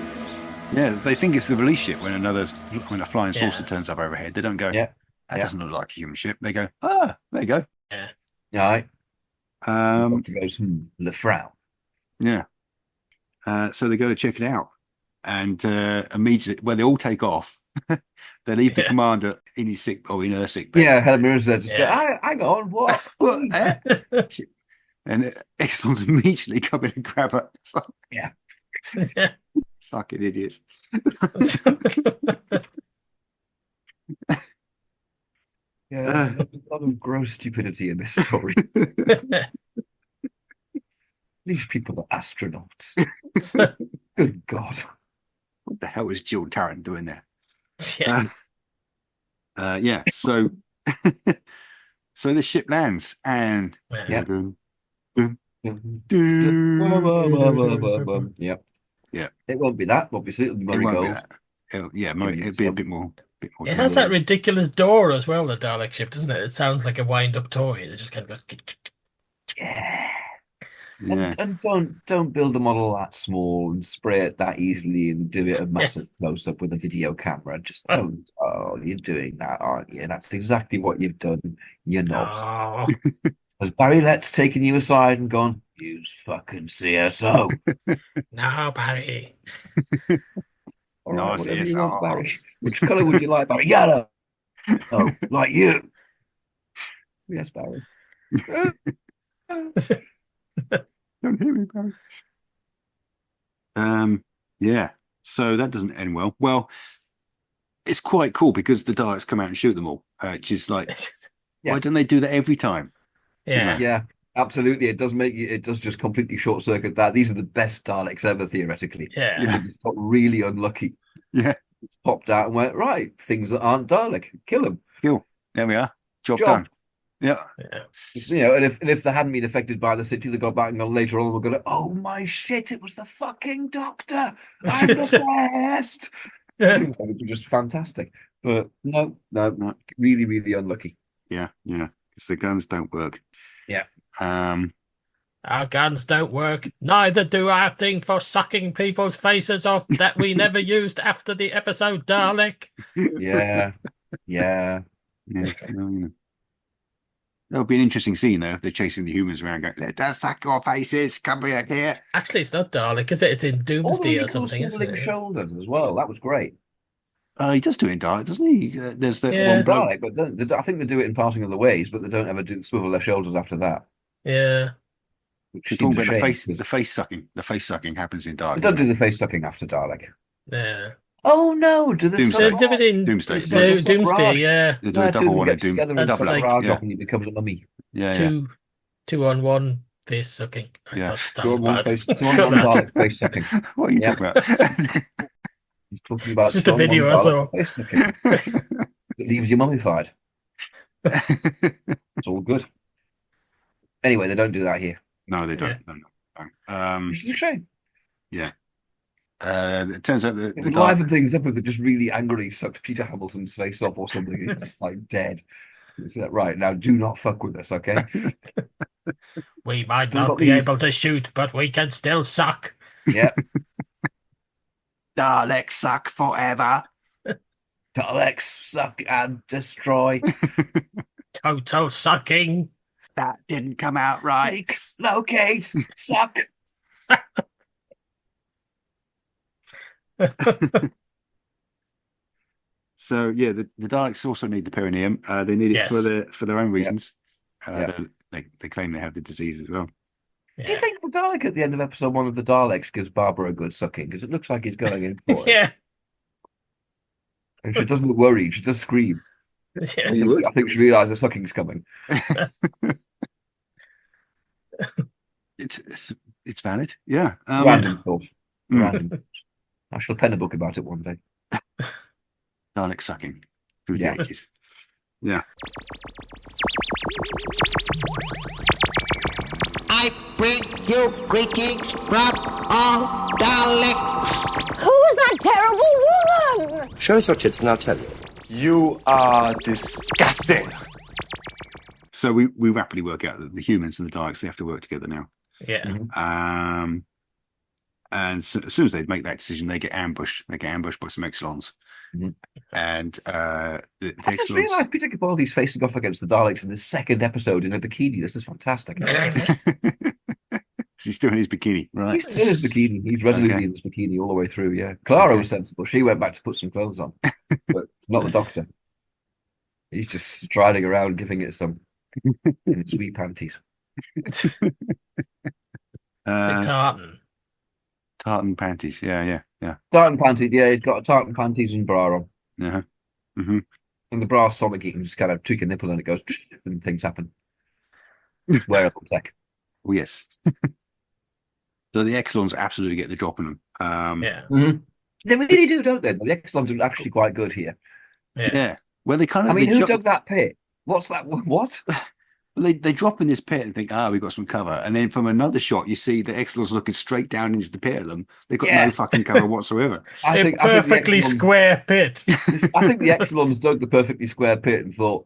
Yeah, they think it's the release ship when a flying saucer turns up overhead. They don't go, that doesn't look like a human ship. They go, there you go. Yeah. All right. Um, Doctor goes, Le Frau. Yeah. So they go to check it out. And immediately, they all take off. They leave the commander in his in her sick bed. Yeah, Helen Mirren says, hang on, what? What? And Exxon's immediately come in and grab her. Yeah. Fucking idiots. Yeah, there's a lot of gross stupidity in this story. These people are astronauts. Good God. What the hell is Jill Tarrant doing there? Yeah. So so the ship lands and Yep. Yeah. It won't be that, obviously. It'll be Murray Gold. It'll be a bit more. It has that ridiculous door as well, the Dalek ship, doesn't it? It sounds like a wind-up toy. It just kind of goes. Yeah. Yeah. And don't build a model that small and spray it that easily and do it a massive close-up with a video camera. Just don't. Oh, you're doing that, aren't you? That's exactly what you've done. You're not. Oh. Has Barry Letts taken you aside and gone, use fucking CSO? No, Barry. All No, right, whatever you CSO. want, Barry. Which colour would you like, Barry? Yellow. Oh, like you. Yes, Barry. Don't hear me, Barry. Yeah. So that doesn't end well. Well, it's quite cool because the Daleks come out and shoot them all. Which is like, why don't they do that every time? Yeah. Yeah, absolutely. It does just completely short circuit that. These are the best Daleks ever, theoretically. Yeah. They just got really unlucky. Yeah. Popped out and went, right, things that aren't Dalek, kill them. Kill. There we are. Job done. Yeah. You know, and if they hadn't been affected by the city, they got back and later on we're going, oh my shit, it was the fucking Doctor. I'm the best. It would be just fantastic. But no, really, really unlucky. Yeah. Because the guns don't work. Yeah. Our guns don't work. Neither do our thing for sucking people's faces off that we never used after the episode Dalek. Yeah. That would be an interesting scene, though, if they're chasing the humans around going, let us suck your faces, come back here. Actually, it's not Dalek, is it? It's in Doomsday or something, isn't it? Shoulders as well. That was great. He does do it in Dalek, doesn't he? There's that One one bloke. Dalek, but I think they do it in Passing of the Ways, but they don't ever swivel their shoulders after that. Yeah. Which You're seems talking a about shame, the face sucking. The face sucking happens in Dalek. They don't do the face sucking after Dalek. Yeah. Oh no! Do the Doomsday. They do it in Doomsday. Doomsday, yeah. They do a double one at Doom. Together That's and like- and he becomes a mummy. Yeah. Two on one face sucking. Yeah. Two on one Face. face, two on one Dalek face sucking. What are you Yeah. talking about? He's talking about It's just a two on one video I Dalek saw. face sucking. That leaves you mummified. It's all good. Anyway, they don't do that here. No, they don't. Yeah. No. Which is a shame. Yeah. It turns out that It the would Dalek, liven things up if they just really angrily sucked Peter Hamilton's face off or something. It's just like dead. It's like, right, now do not fuck with us, okay? We might Still not got be these. able to shoot, but we can still suck. Yeah. Daleks suck forever. Daleks suck and destroy. Total sucking. That didn't come out right. Take, locate, suck. So yeah, the Daleks also need the perineum. They need it Yes. for their own reasons. Yeah. They claim they have the disease as well. Do you think the Dalek at the end of episode 1 of the Daleks gives Barbara a good sucking? Because it looks like he's going in for it. Yeah. And she doesn't look worried. She does scream. Yes. I think she realises the sucking's coming. It's valid. Yeah. Random thought. Mm. Random thought. I shall pen a book about it one day. Dalek sucking through Yeah. the ages. Yeah. I bring you greetings from all Daleks. Who's that terrible woman? Show us your tits and I'll tell you. You are disgusting. So we rapidly work out that the humans and the Daleks, they have to work together now. Yeah. And so, as soon as they make that decision, they get ambushed. They get ambushed by some Exelons. Mhm. And the I just Exelons. realised Peter Capaldi's facing off against the Daleks in the second episode in a bikini. This is fantastic. He's still in his bikini, right? He's still in his bikini. He's resolutely in his bikini all the way through, yeah. Clara was sensible. She went back to put some clothes on, but not the Doctor. He's just striding around giving it some in his wee panties. It's like tartan. Tartan panties, yeah. Tartan panties, yeah. He's got a tartan panties and bra on. Uh-huh. Mm-hmm. And the bra sonic, you can just kind of tweak a nipple and it goes and things happen. It's wearable tech. Oh, yes. So the Exelons absolutely get the drop on them. Yeah. Mm-hmm. They really do, don't they? The Exelons are actually quite good here. Yeah. Well, they kind of. I mean, who dug that pit? What's that? What? They drop in this pit and think, we've got some cover. And then from another shot, you see the Exelons looking straight down into the pit of them. They've got no fucking cover whatsoever. I think perfectly square pit. I think the Exelons dug the perfectly square pit and thought,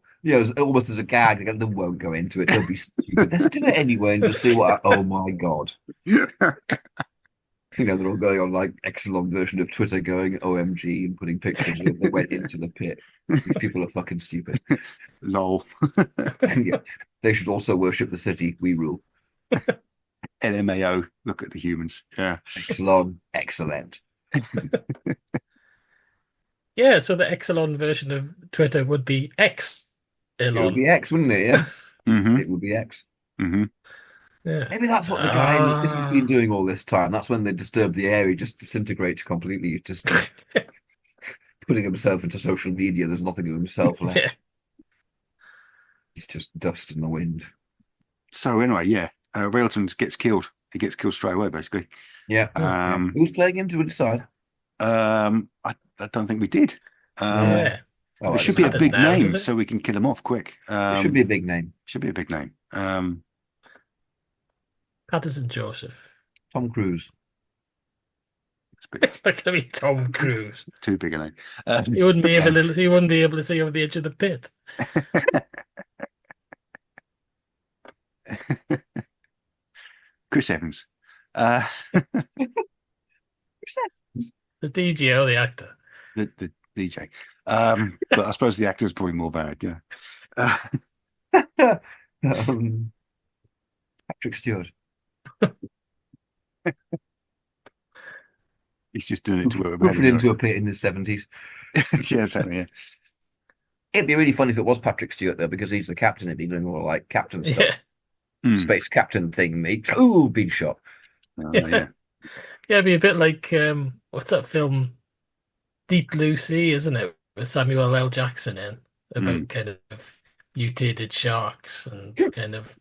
almost as a gag, they won't go into it. They'll be stupid. Let's do it anyway and just see what. Oh my God. They're all going on like Exelon version of Twitter going OMG and putting pictures of they went into the pit. These people are fucking stupid. Lol. Yeah. They should also worship the city. We rule. LMAO. Look at the humans. Yeah. Exelon. Excellent. Yeah, so the Exelon version of Twitter would be X. It would be X, wouldn't it? Yeah. Mm-hmm. It would be X. Mm-hmm. Yeah. Maybe that's what the guy in this has been doing all this time. That's when they disturb the air. He just disintegrates completely. He's just putting himself into social media. There's nothing of himself left. Yeah. He's just dust in the wind. So anyway, yeah, Railton gets killed. He gets killed straight away, basically. Yeah. Who's playing him to decide? I don't think we did. Yeah. There should be a big name so we can kill him off quick. It should be a big name. Should be a big name. Patterson Joseph. Tom Cruise. It's not going to be Tom Cruise. Too big a name. He wouldn't be able to. He wouldn't be able to see over the edge of the pit. Chris Evans. Chris Evans. The DJ or the actor? The DJ. But I suppose the actor is probably more valid. Yeah. Patrick Stewart. He's just doing it to work. Put into a pit in the 70s. Yeah, exactly. Yeah. It'd be really funny if it was Patrick Stewart though, because he's the captain. It'd be doing more like captain stuff. Yeah. Space captain thing, mate. Oh, been shot. Yeah. It'd be a bit like what's that film? Deep Blue Sea, isn't it? With Samuel L. Jackson in about kind of mutated sharks and kind of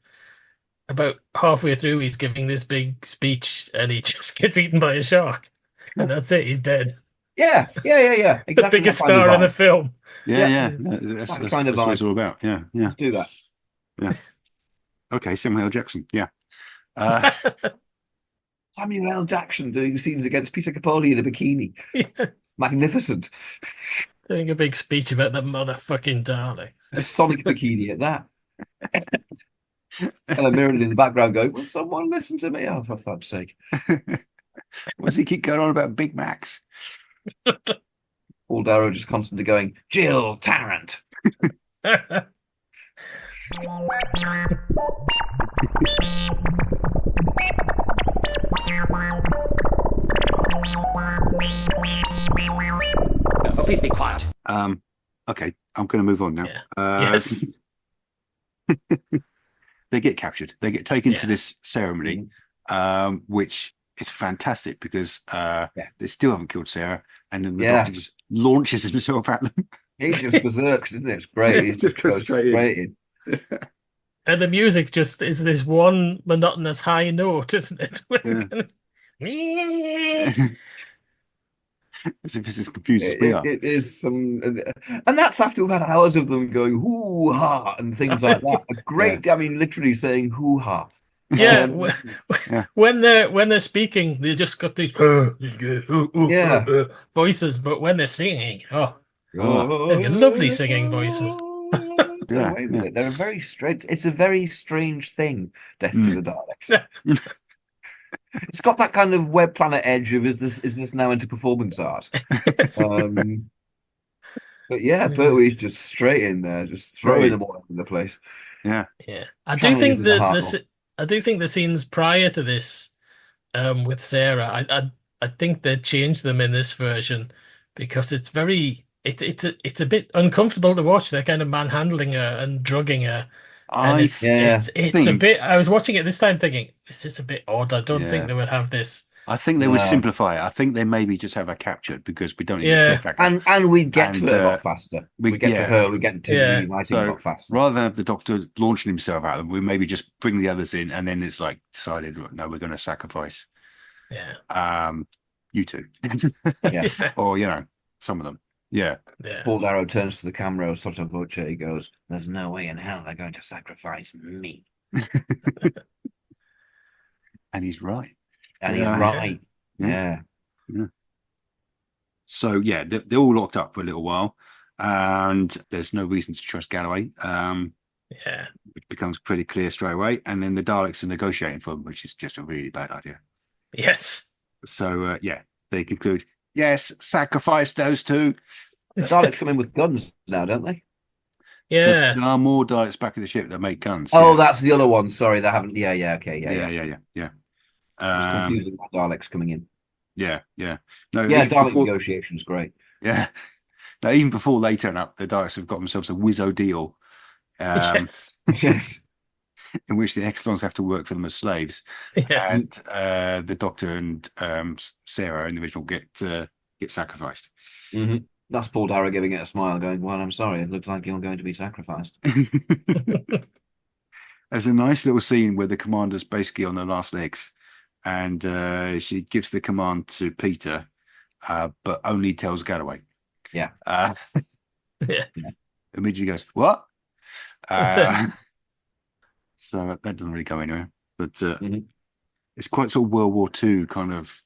about halfway through he's giving this big speech and he just gets eaten by a shark. And that's it, he's dead. Yeah. Exactly. The biggest star in the film. Yeah. That's what it's all about. Yeah. Let's do that. Yeah. Okay, Samuel L. Jackson. Yeah. Samuel L. Jackson doing scenes against Peter Capaldi in a bikini. Yeah. Magnificent. Doing a big speech about the motherfucking Daleks. A sonic bikini at that. Helen Mirren in the background going, will someone listen to me? Oh, for fuck's sake. Why does he keep going on about Big Macs? Paul Darrow just constantly going, Jill Tarrant. Oh, please be quiet. Okay, I'm going to move on now. Yeah. Yes. They get captured. They get taken to this ceremony, which is fantastic because they still haven't killed Sarah, and then the Doctor just launches himself at them. He just berserks, isn't it? It's great. He just goes straight in. And the music just is this one monotonous high note, isn't it? As if it's as confused as we are. It is some, and that's after we've had hours of them going hoo-ha and things like that. A great, I mean, literally saying hoo-ha. Yeah, when they're speaking, they just got these voices, but when they're singing, they've got lovely singing voices. They're a very strange. It's a very strange thing. Death to the Daleks. It's got that kind of Web Planet edge of is this now into performance art? But yeah, Pertwee's just straight in there, just throwing them all over the place. Yeah. Yeah. I do Channeling think in the that heart. I do think the scenes prior to this, with Sarah, I think they changed them in this version because it's it's a bit uncomfortable to watch. They're kind of manhandling her and drugging her. And I it's a think, bit. I was watching it this time thinking, this is a bit odd. I don't think yeah, they would have this. I think they would simplify it. I think they maybe just have her captured because we don't need a Yeah. cliffhanger. And we'd get And, to it a lot faster. We get to her, we get to the Yeah. reuniting a So lot faster. rather than have the Doctor launching himself at them, we maybe just bring the others in, and then it's like decided, no, we're going to sacrifice, you two, Yeah. or some of them, yeah. Paul Darrow turns to the camera, sotto voce. He goes, "There's no way in hell they're going to sacrifice me." And he's right. And he's right. Yeah. So yeah, they're all locked up for a little while, and there's no reason to trust Galloway. It becomes pretty clear straight away. And then the Daleks are negotiating for them, which is just a really bad idea. Yes. So they conclude, yes, sacrifice those two. The Daleks come in with guns now, don't they? Yeah. There are more Daleks back at the ship that make guns. Oh, that's the other one. Sorry, they haven't. Yeah. Okay. Yeah. It's confusing by Daleks coming in. Yeah. No. Yeah, Dalek negotiations, great. Yeah. Now, even before they turn up, the Daleks have got themselves a Wizzo deal. Yes. In which the Exelons have to work for them as slaves. Yes. And the Doctor and Sarah in the original get sacrificed. Mm-hmm. That's Paul Darrow giving it a smile, going, "Well, I'm sorry, it looks like you're going to be sacrificed." There's a nice little scene where the commander's basically on her last legs, and she gives the command to Peter, but only tells Galloway. Yeah. Immediately goes, "What?" So that doesn't really go anywhere. But it's quite sort of World War II kind of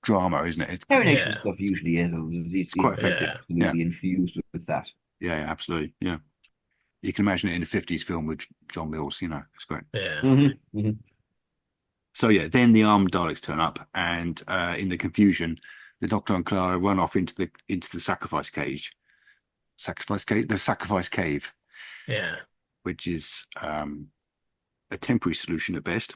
drama, isn't it? Coronation stuff usually is. It's quite effective. Absolutely infused with that. Yeah, absolutely. Yeah. You can imagine it in a 50s film with John Mills, it's great. Yeah. Mm-hmm. So then the armed Daleks turn up, and in the confusion, the Doctor and Clara run off into the sacrifice cage. The sacrifice cave. Yeah. Which is a temporary solution at best.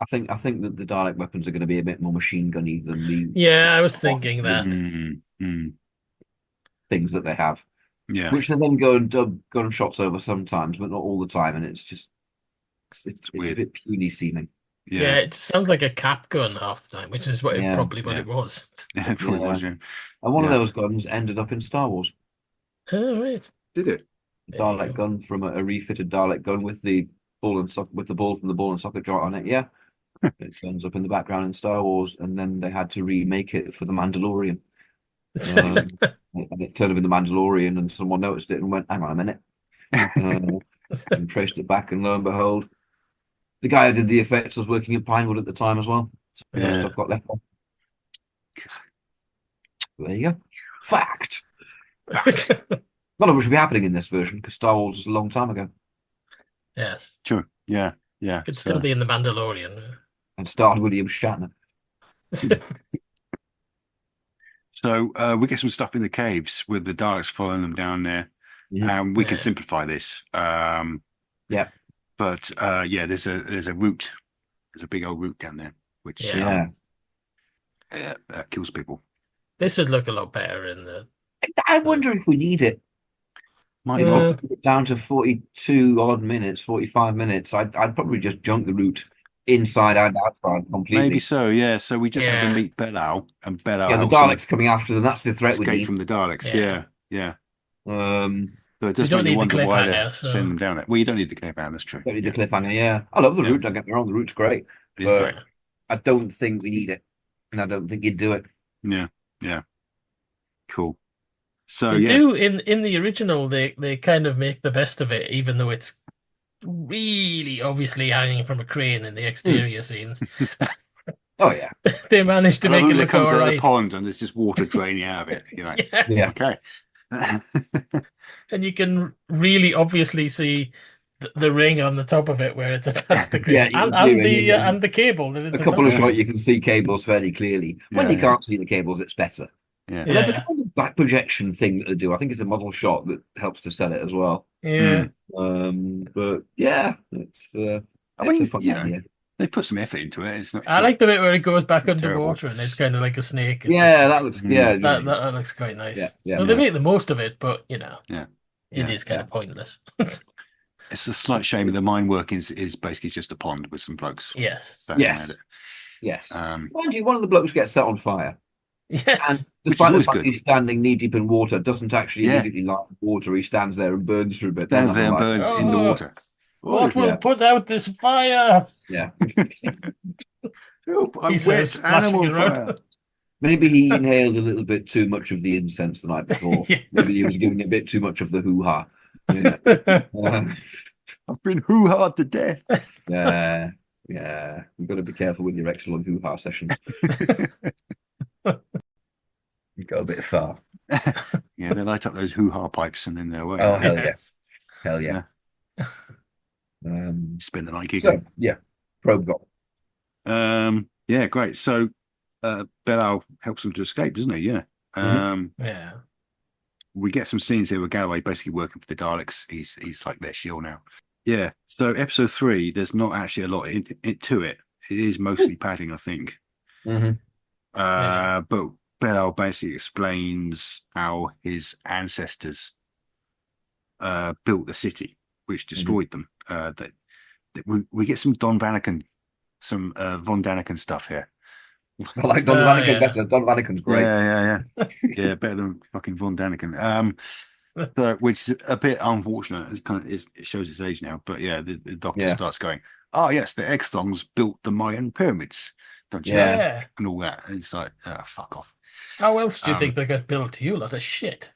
I think that the Dalek weapons are going to be a bit more machine gunny than the. Yeah, I was thinking that. Things that they have. Yeah. Which they then go and dub gunshots over sometimes, but not all the time, and it's just it's a bit puny seeming. Yeah, it sounds like a cap gun half the time, which is what it was. Yeah, it probably was. Yeah. And one of those guns ended up in Star Wars. Oh, right. Did it? Dalek gun from a refitted Dalek gun with the ball and socket, with the ball from the ball and socket joint on it. Yeah, it turns up in the background in Star Wars, and then they had to remake it for the Mandalorian. And it turned up in the Mandalorian, and someone noticed it and went, "Hang on a minute," and traced it back, and lo and behold, the guy who did the effects was working at Pinewood at the time as well. So stuff got left on. There you go. Fact. None of it should be happening in this version because Star Wars was a long time ago. Yes. Sure. Yeah. Could still be in the Mandalorian. And starred William Shatner. So we get some stuff in the caves with the Daleks following them down there, and we can simplify this. Yeah. But there's a route. There's a big old route down there, which kills people. This would look a lot better in the. I wonder if we need it. Might down to 42 odd minutes, 45 minutes. I'd probably just junk the route inside and outside completely. Maybe so, yeah. So we just have to meet Belal, and Belal. Yeah, the Daleks coming after them. That's the threat we need. Escape from the Daleks. Yeah. So it does make you wonder why they're sending them down there. Well, you don't need the cliffhanger. That's true. Don't need the cliffhanger. Yeah, I love the route. Don't get me wrong. The route's great, but I don't think we need it, and I don't think you'd do it. Yeah. Cool. So they do in the original. They kind of make the best of it, even though it's really obviously hanging from a crane in the exterior scenes. Oh yeah, they managed to make it look comes all out of right. the pond and there's just water draining out of it. Yeah. Okay. And you can really obviously see the ring on the top of it where it's attached to Yeah, Chris, you can see it, and the cable that a it's couple of attached shots to. you can see cables fairly clearly. When you can't see the cables, it's better. Yeah. And there's a kind of back projection thing that they do. I think it's a model shot that helps to sell it as well. Yeah. But yeah, it's a fun idea. They put some effort into it. It's not. I like the bit where it goes back not terrible. underwater and it's kind of like a snake. It's that looks that looks quite nice. So they make the most of it, but it is kind of pointless. It's a slight shame. The mine work is basically just a pond with some blokes. Yes. Yes. Mind you, one of the blokes gets set on fire. Yes. And despite the fact he's standing knee deep in water, doesn't actually immediately light the water. He stands there and burns for a bit. Stands there and burns in the water. What will put out this fire? Yeah. I'm wet animal fire. Maybe he inhaled a little bit too much of the incense the night before. Yes. Maybe he was giving a bit too much of the hoo-ha. I've been hoo-ha to death. Yeah. You've got to be careful with your excellent hoo-ha sessions. You go a bit far. Yeah, they light up those hoo-ha pipes and then they're away. Oh, hell yeah. Spend the night giggling. So, yeah, probe got. Yeah, great. So Bellal helps them to escape, doesn't he? Yeah. Yeah. We get some scenes here with Galloway basically working for the Daleks. He's like their shield now. Yeah. So episode 3, there's not actually a lot to it. It is mostly padding, I think. But Bellal basically explains how his ancestors built the city, which destroyed them. That we get some Von Daniken stuff here. I like Don Daniken better. Don Daniken's great. Yeah, better than fucking Von Daniken. Which is a bit unfortunate. It shows its age now. But yeah, the doctor starts going, "Oh yes, the Extons built the Mayan pyramids, don't you?" Yeah, and all that. And it's like, fuck off. How else do you think they got built? You lot of shit.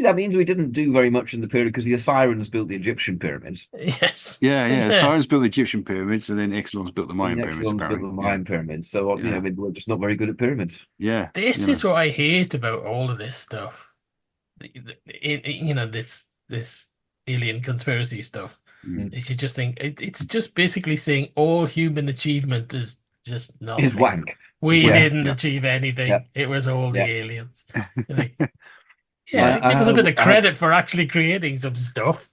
That means we didn't do very much in the period because the Assyrians built the Egyptian pyramids. Yes. Yeah. Assyrians built the Egyptian pyramids, and then Exelons built the Mayan pyramids. So maybe we're just not very good at pyramids. Yeah. This is what I hate about all of this stuff. This alien conspiracy stuff. Is you just think it's just basically saying all human achievement is just nothing. It's wank. We didn't achieve anything. Yeah. It was all the aliens. Give us a bit of credit for actually creating some stuff.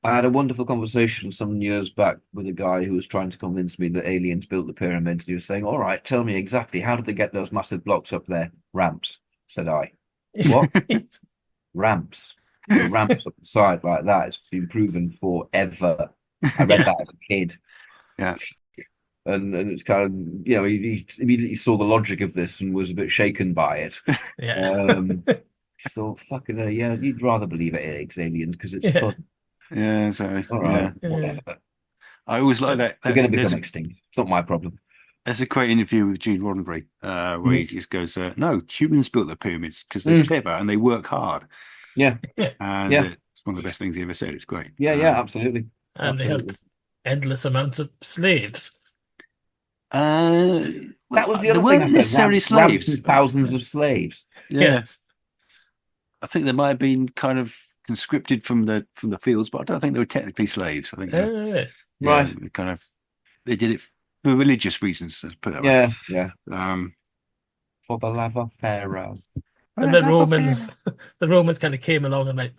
I had a wonderful conversation some years back with a guy who was trying to convince me that aliens built the pyramids. He was saying, "All right, tell me exactly, how did they get those massive blocks up there?" "Ramps," said I. "What?" "Ramps. The ramps up the side like that. It's been proven forever." I read that as a kid. Yeah. And it's kind of, he immediately saw the logic of this and was a bit shaken by it. Yeah. So fucking you'd rather believe it's aliens because it's fun. Yeah, sorry. All right, whatever. I always like that. We're going to become extinct. It's not my problem. There's a great interview with Gene Roddenberry where he just goes, "No, humans built the pyramids because they're clever and they work hard." Yeah, and it's one of the best things he ever said. It's great. Yeah, absolutely. And they had endless amounts of slaves. That was the other thing. Weren't necessarily slaves. Thousands of slaves. Yes. I think they might have been kind of conscripted from the fields, but I don't think they were technically slaves. I think right. They did it for religious reasons. Let's put it that way. Yeah. For the love of Pharaoh. And the Romans kind of came along and like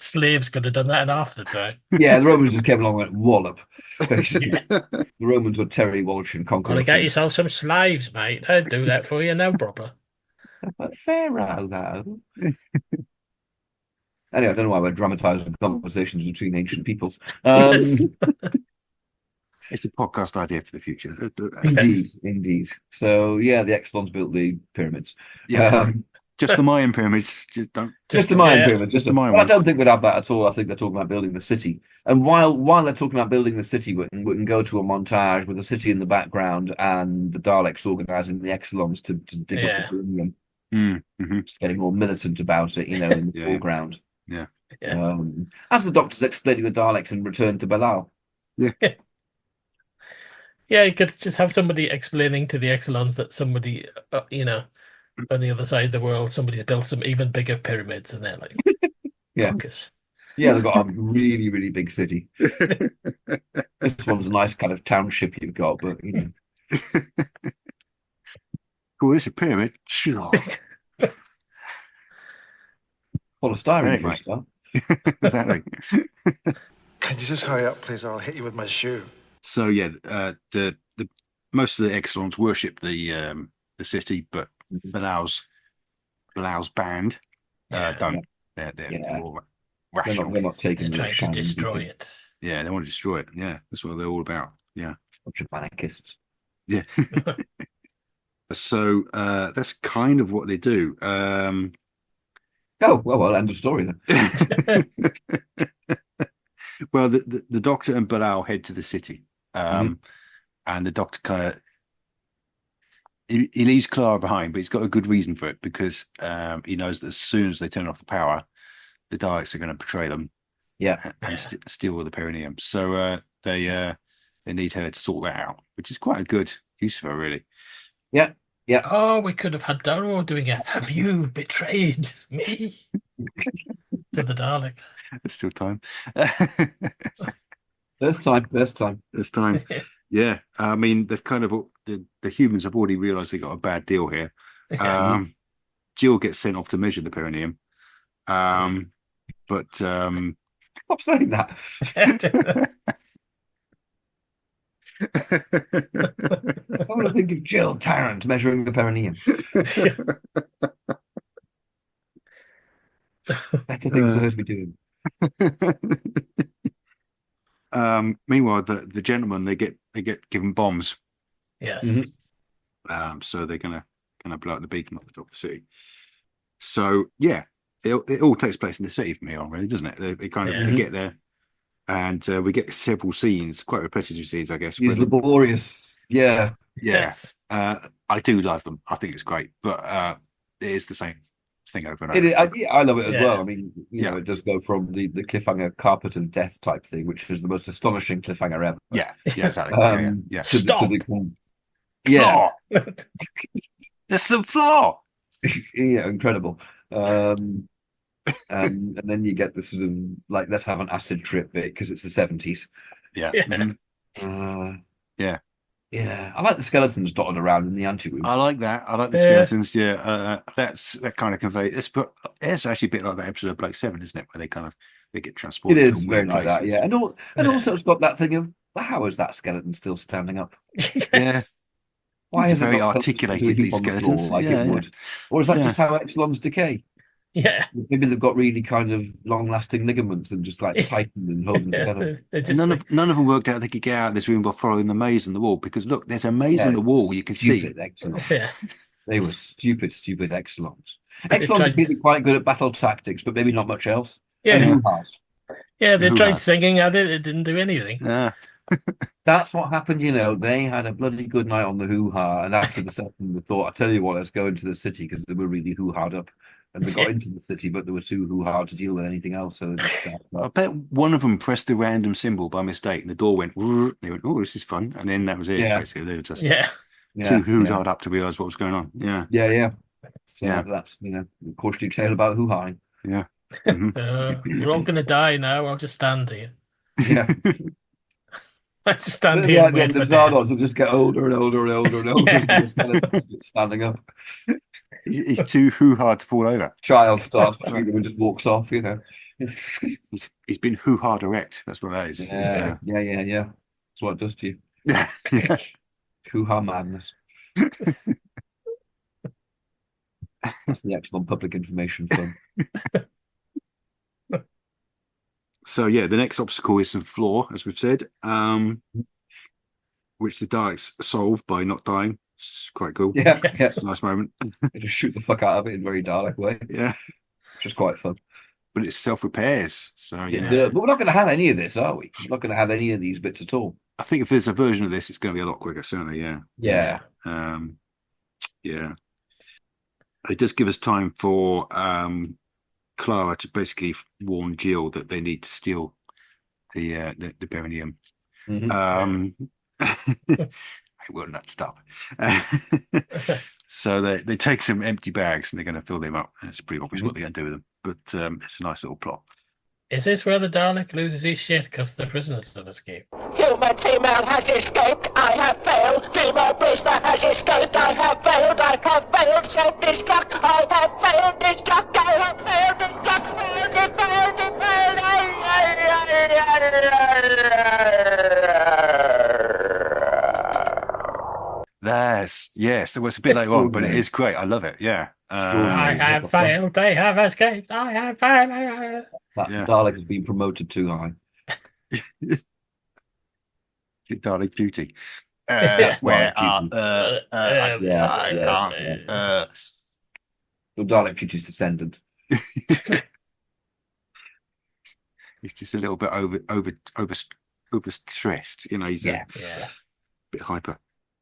slaves could have done that in half the time. Yeah, the Romans just came along and wallop. Basically, the Romans were Terry Walsh and conqueror. Well, get yourself some slaves, mate. I'd do that for you, no problem. But Pharaoh, though. Anyway, I don't know why we're dramatising conversations between ancient peoples. It's a podcast idea for the future. Indeed. So, the Exelons built the pyramids. Yeah. Just the Mayan pyramids. Just the Mayan pyramids. Just the Mayan ones. I don't think we'd have that at all. I think they're talking about building the city. And while they're talking about building the city, we can go to a montage with the city in the background and the Daleks organising the Exelons to dig up the Birmingham. Just getting more militant about it, in the foreground. Yeah. As the Doctor's explaining the Daleks in Return to Belial. Yeah, you could just have somebody explaining to the Exelons that somebody, on the other side of the world, somebody's built some even bigger pyramids, and they're like, focus. Yeah, they've got a really, really big city. This one's a nice kind of township you've got, but Cool, this is a pyramid. Sure. Polystyrene for a Anyway. start. Exactly. Can you just hurry up, please, or I'll hit you with my shoe. So yeah, the most of the Exelons worship the city, but Bilal's band don't. They're all rational. They're not taking They're the trying to destroy it. Yeah, they want to destroy it. Yeah, that's what they're all about. Yeah, bunch of anarchists. Yeah. So that's kind of what they do. Oh, well, end of story then. Well, the Doctor and Bilal head to the city, and the Doctor kind of he leaves Clara behind, but he's got a good reason for it because he knows that as soon as they turn off the power, the Daleks are going to betray them, and steal all the perineum. So they need her to sort that out, which is quite a good use of her, really. Yeah. Yeah. Oh, we could have had Darrow doing a "Have you betrayed me?" to the Dalek. There's still time. There's time. Yeah. I mean, they've kind of the humans have already realised they got a bad deal here. Jill gets sent off to measure the perineum. But stop saying that. I want to think of Jill Tarrant measuring the perineum. Better things for her to be doing. Meanwhile, the gentlemen they get given bombs. Yes. So they're gonna blow up the beacon off the top of the city. So yeah, it all takes place in the city from here on, really, doesn't it? They get there, and we get several scenes, quite repetitive scenes, I guess. These laborious, yeah. Yes. I do love them. I think it's great, but it is the same thing over and over. I love it as well. I mean, you know, it does go from the cliffhanger carpet and death type thing, which is the most astonishing cliffhanger ever. Yeah, exactly. Yeah. Stop. Yeah. There's some flaw. Yeah, incredible. And then you get the sort of like, let's have an acid trip bit because it's the 70s. Yeah. Yeah. I like the skeletons dotted around in the anteroom. I like that. I like the skeletons. Yeah, that kind of conveys. It's actually a bit like that episode of Blake 7, isn't it? Where they get transported. It is to very weird like that. places. Yeah, and also it's got that thing of, well, how is that skeleton still standing up? Yeah. Why It's is it very not articulated, these on the skeletons. floor like it would? Or is that just how Exelons decay? Yeah. Maybe they've got really kind of long-lasting ligaments and just like tighten and hold them together. None of them worked out they could get out of this room by following the maze on the wall, because look, there's a maze on the wall you can see. Excellent. They were stupid Exelons. Exelons are really quite good at battle tactics, but maybe not much else. Yeah. And They tried singing at it. It didn't do anything. Yeah. That's what happened, you know. They had a bloody good night on the Hoo-Har, and after the second, they thought, I tell you what, let's go into the city, because they were really Hoo-Har'd up. And they got into the city, but they were too Hoo-Har to deal with anything else. So I bet one of them pressed the random symbol by mistake, and the door went. And they went, "Oh, this is fun!" And then that was it. Yeah. Basically, they were just too Hoo-Har'd up to realise what was going on. Yeah. So that's, you know, a cautionary tale about Hoo-Har. Yeah. You're all going to die now. I'll just stand here. Yeah. I just stand here. The end of Zardoz will just get older and older and older and older. And just standing up. He's too Hoo-Har to fall over. Child starts between them and just walks off, you know. He's been Hoo-Har direct. That's what that is. Yeah. That's what it does to you. Yeah. Hoo-Har madness. That's the excellent public information film. So yeah, the next obstacle is some floor, as we've said, which the Daleks solve by not dying. It's quite cool. Yeah, it's a nice moment. They just shoot the fuck out of it in a very Dalek way. Yeah, which is quite fun. But it self-repairs, so but we're not going to have any of this, are we? We're not going to have any of these bits at all. I think if there's a version of this, it's going to be a lot quicker. Certainly, yeah. Yeah. It does give us time for Clara to basically warn Jill that they need to steal the perineum. It will not stop. So they take some empty bags and they're going to fill them up. And it's pretty obvious what they're going to do with them, but it's a nice little plot. Is this where the Dalek loses his shit because the prisoners have escaped? Human female has escaped. I have failed. Female prisoner has escaped. I have failed. I have failed. Self-destruct. I have failed. Destruct. I have failed. Destruct. Yes. It was a bit later on, but it is great. I love it. Yeah. I have failed. They have escaped. I have failed. That Dalek has been promoted too high. Dalek beauty. Where Dalek beauty's descendant. He's just a little bit over stressed. You know, he's a bit hyper.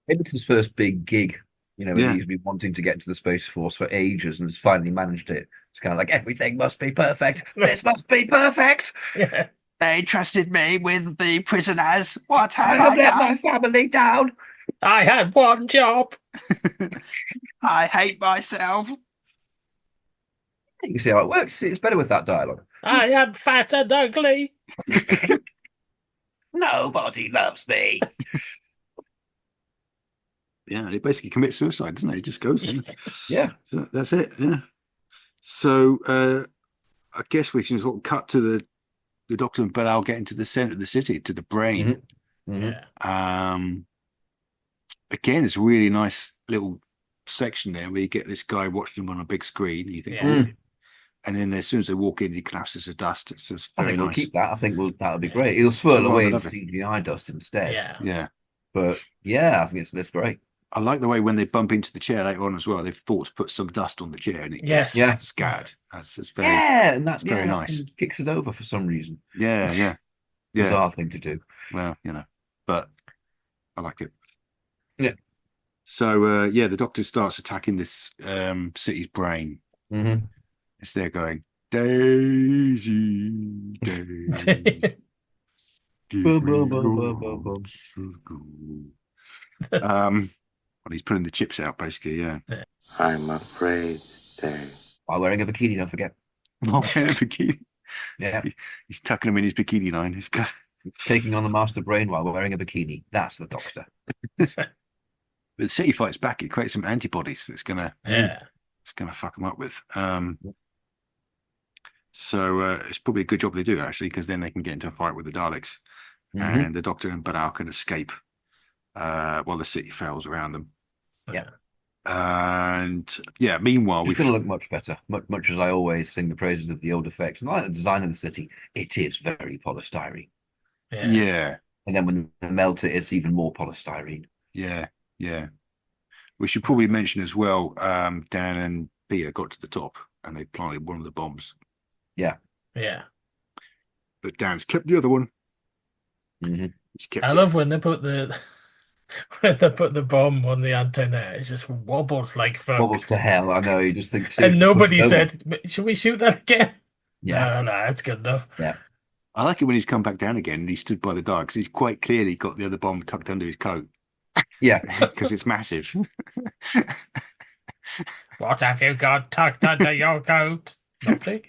Maybe it's his first big gig. You know, he's been wanting to get into the Space Force for ages and has finally managed it. It's kind of like, everything must be perfect. This must be perfect. They trusted me with the prisoners. What I have I let done? my family down. I had one job. I hate myself. You can see how it works. It's better with that dialogue. I am fat and ugly. Nobody loves me. Yeah, he basically commits suicide, doesn't he? He just goes in. Yeah. So that's it. Yeah. So I guess we can sort of cut to the Doctor and Belial getting to the center of the city, to the brain. Again, it's a really nice little section there where you get this guy watching him on a big screen. And you think, and then as soon as they walk in, he collapses to dust. It's just I very think we'll nice. keep that. I think that'll be great. He'll swirl away in lovely. CGI dust instead. Yeah. But yeah, I think it's great. I like the way when they bump into the chair later on as well, they've thought to put some dust on the chair and it gets scattered. That's very, and that's very nice. Kicks it over for some reason. Yeah. Bizarre thing to do. Well, you know, but I like it. Yeah. So the Doctor starts attacking this city's brain. It's there going, Daisy, Daisy. Well, he's putting the chips out, basically, yeah. I'm afraid, Dave. While wearing a bikini, don't forget. While wearing a bikini. Yeah. He's tucking him in his bikini line. He's got... Taking on the Master Brain while wearing a bikini. That's the Doctor. But the city fights back. It creates some antibodies that's gonna fuck them up with. So it's probably a good job they do, actually, because then they can get into a fight with the Daleks, and the Doctor and Belial can escape while the city fails around them. Yeah. And meanwhile, it's going to look much better. Much as I always sing the praises of the old effects, and I like the design of the city. It is very polystyrene. Yeah. And then when they melt it, it's even more polystyrene. Yeah. We should probably mention as well, Dan and Peter got to the top and they planted one of the bombs. Yeah. But Dan's kept the other one. I love when they put the bomb on the antenna. It just wobbles like fuck. Wobbles to hell. I know. You just think. And nobody said, "Should we shoot that again?" Yeah. No, it's good enough. Yeah. I like it when he's come back down again and he stood by the door because he's quite clearly got the other bomb tucked under his coat. Yeah, because it's massive. What have you got tucked under your coat? Nothing.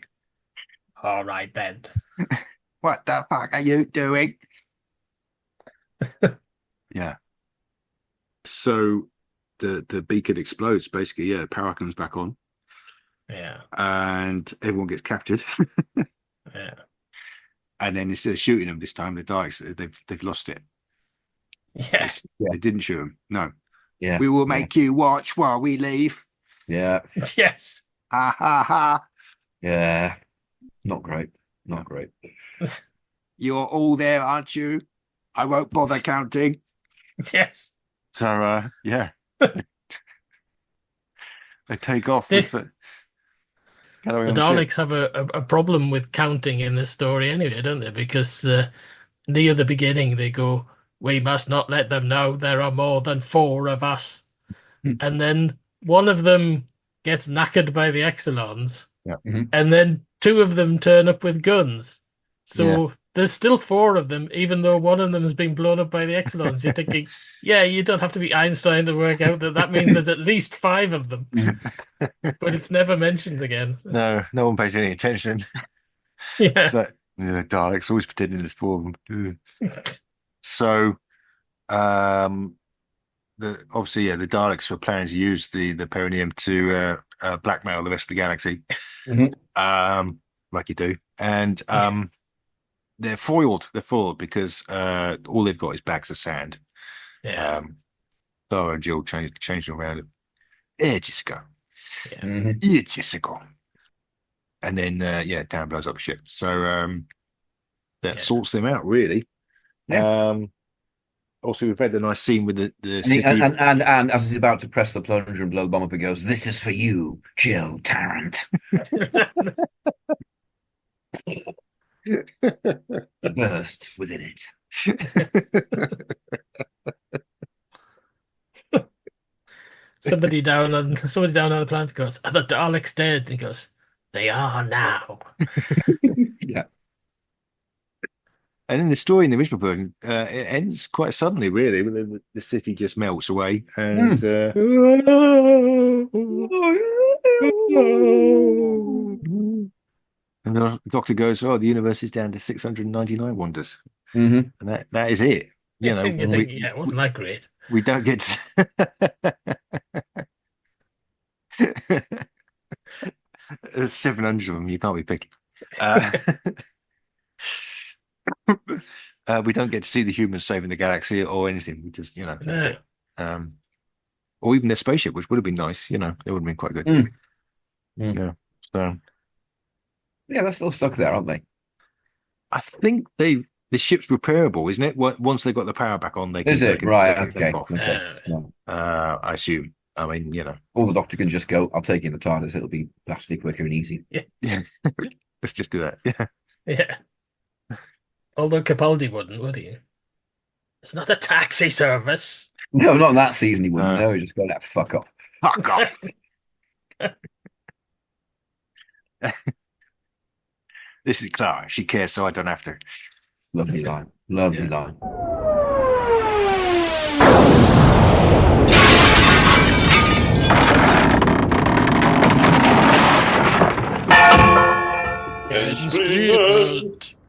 All right then. What the fuck are you doing? Yeah. So the beacon explodes, basically. Yeah, the power comes back on. Yeah. And everyone gets captured. Yeah. And then instead of shooting them this time, the Daleks, they've lost it. Yeah. They didn't shoot him. No. Yeah. We will make you watch while we leave. Yeah. Yes. Ha ha ha. Yeah. Not great. Not great. You're all there, aren't you? I won't bother counting. Yes. So, yeah. They take off with the Daleks have a problem with counting in this story anyway, don't they? Because near the beginning they go, "We must not let them know there are more than 4 of us." And then one of them gets knackered by the Exelons. Yeah. And then 2 of them turn up with guns. So there's still 4 of them, even though one of them has been blown up by the Exelons. You're thinking, you don't have to be Einstein to work out that means there's at least 5 of them. But it's never mentioned again. No one pays any attention. Yeah. Yeah, Daleks always pretending it's for them. So, um, obviously, yeah, the Daleks were planning to use the perineum to blackmail the rest of the galaxy, Mhm. like you do, and they're foiled. They're foiled because all they've got is bags of sand. Yeah. Laura and Jill changed them around. Ages ago, Yeah. Mhm. ages ago, and then yeah, Dan blows up ship. So that Yeah. sorts them out, really. Yeah. Also, we've had the nice scene with the And, he, city. and as he's about to press the plunger and blow the bomb up, he goes, "This is for you, Jill Tarrant." He bursts within it. Somebody down on the planet goes, "Are the Daleks dead?" And he goes, "They are now." Yeah. And then the story in the original version, it ends quite suddenly, really. When the city just melts away, and and the doctor goes, "Oh, the universe is down to 699 wonders," Mm-hmm. and that is it. You know, You think, yeah, it wasn't that great. we don't get there's 700 of them. You can't be picky. We don't get to see the humans saving the galaxy or anything. We just, that's No. it. Or even their spaceship, which would have been nice. They would have been quite good. Yeah. So Yeah, they're still stuck there, aren't they? I think the ship's repairable, isn't it? Once they've got the power back on, Is it? Right, they can take okay. off. Okay. I assume. I mean, Or the doctor can just go, "I'll take you in the TARDIS, it'll be vastly quicker and easy." yeah. Let's just do that. Yeah. Yeah. Although Capaldi wouldn't, would he? It's not a taxi service. No, not in that season he wouldn't. No, he just go, "That fuck off." Fuck off. This is Clara. She cares, so I don't have to. Lovely line. Lovely Yeah. line.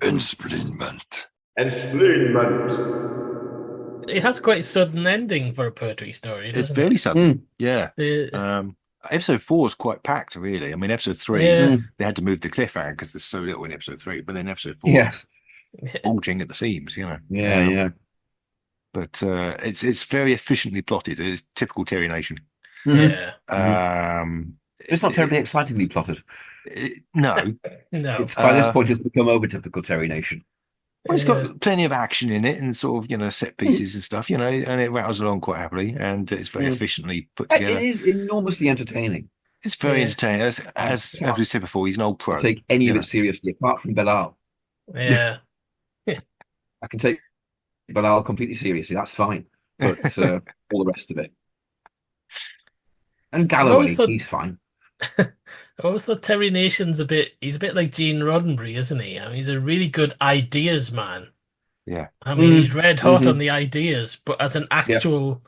Ensplintment. It has quite a sudden ending for a poetry story, It's doesn't fairly it? sudden. Yeah. The- Episode 4 is quite packed, really. I mean, episode 3, Yeah. they had to move the cliffhanger because there's so little in episode 3. But then episode 4, Yes. bulging at the seams, Yeah, Um, yeah. But it's very efficiently plotted. It's typical Terry Nation. Yeah. It's not terribly excitingly plotted. No. No. It's by this point it's become over typical Terry Nation. Well, it's got plenty of action in it and sort of, set pieces and stuff, and it rattles along quite happily and it's very efficiently put together. It is enormously entertaining. It's very entertaining. As we said before, he's an old pro. Take any of it seriously, apart from Belal. Yeah. I can take Belal completely seriously. That's fine. But all the rest of it. And Galloway, he's fine. I always thought Terry Nation's he's a bit like Gene Roddenberry, isn't he? I mean, he's a really good ideas man. Yeah. I mean, he's red hot on the ideas, but as an actual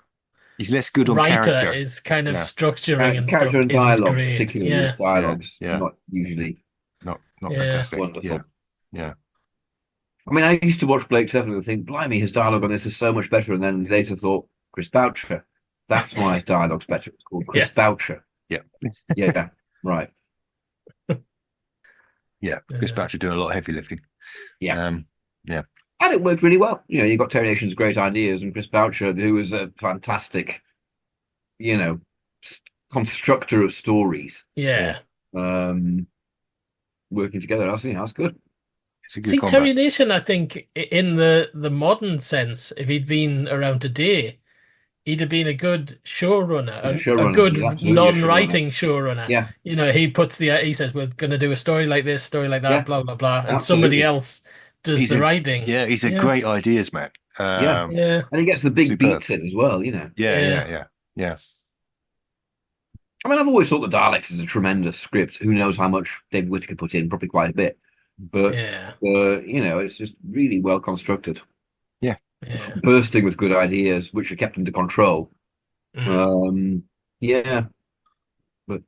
he's less good on writer, character. is kind of structuring and character stuff and dialogue, isn't great. particularly his dialogues, not usually not fantastic. Wonderful. Yeah. I mean, I used to watch Blake Seven and think, blimey, his dialogue on this is so much better. And then later thought, Chris Boucher. That's why his dialogue's better. It's called Chris Boucher. Yeah. Yeah, right. Yeah. Chris Boucher doing a lot of heavy lifting. Yeah. Yeah. And it worked really well. You got Terry Nation's great ideas and Chris Boucher, who was a fantastic, constructor of stories. Yeah. Working together. That's good. It's a good See, combat. Terry Nation, I think, in the modern sense, if he'd been around today, he'd have been a good showrunner, a good non-writing showrunner. Yeah. He says, we're going to do a story like this, story like that, blah, blah, blah. And somebody else does the writing. Yeah, he's a great ideas man. Yeah. And he gets the big beats in as well, Yeah. I mean, I've always thought the Daleks is a tremendous script. Who knows how much David Whittaker put in? Probably quite a bit. But, it's just really well constructed. Yeah. Bursting with good ideas, which are kept under control. Mm. Yeah. But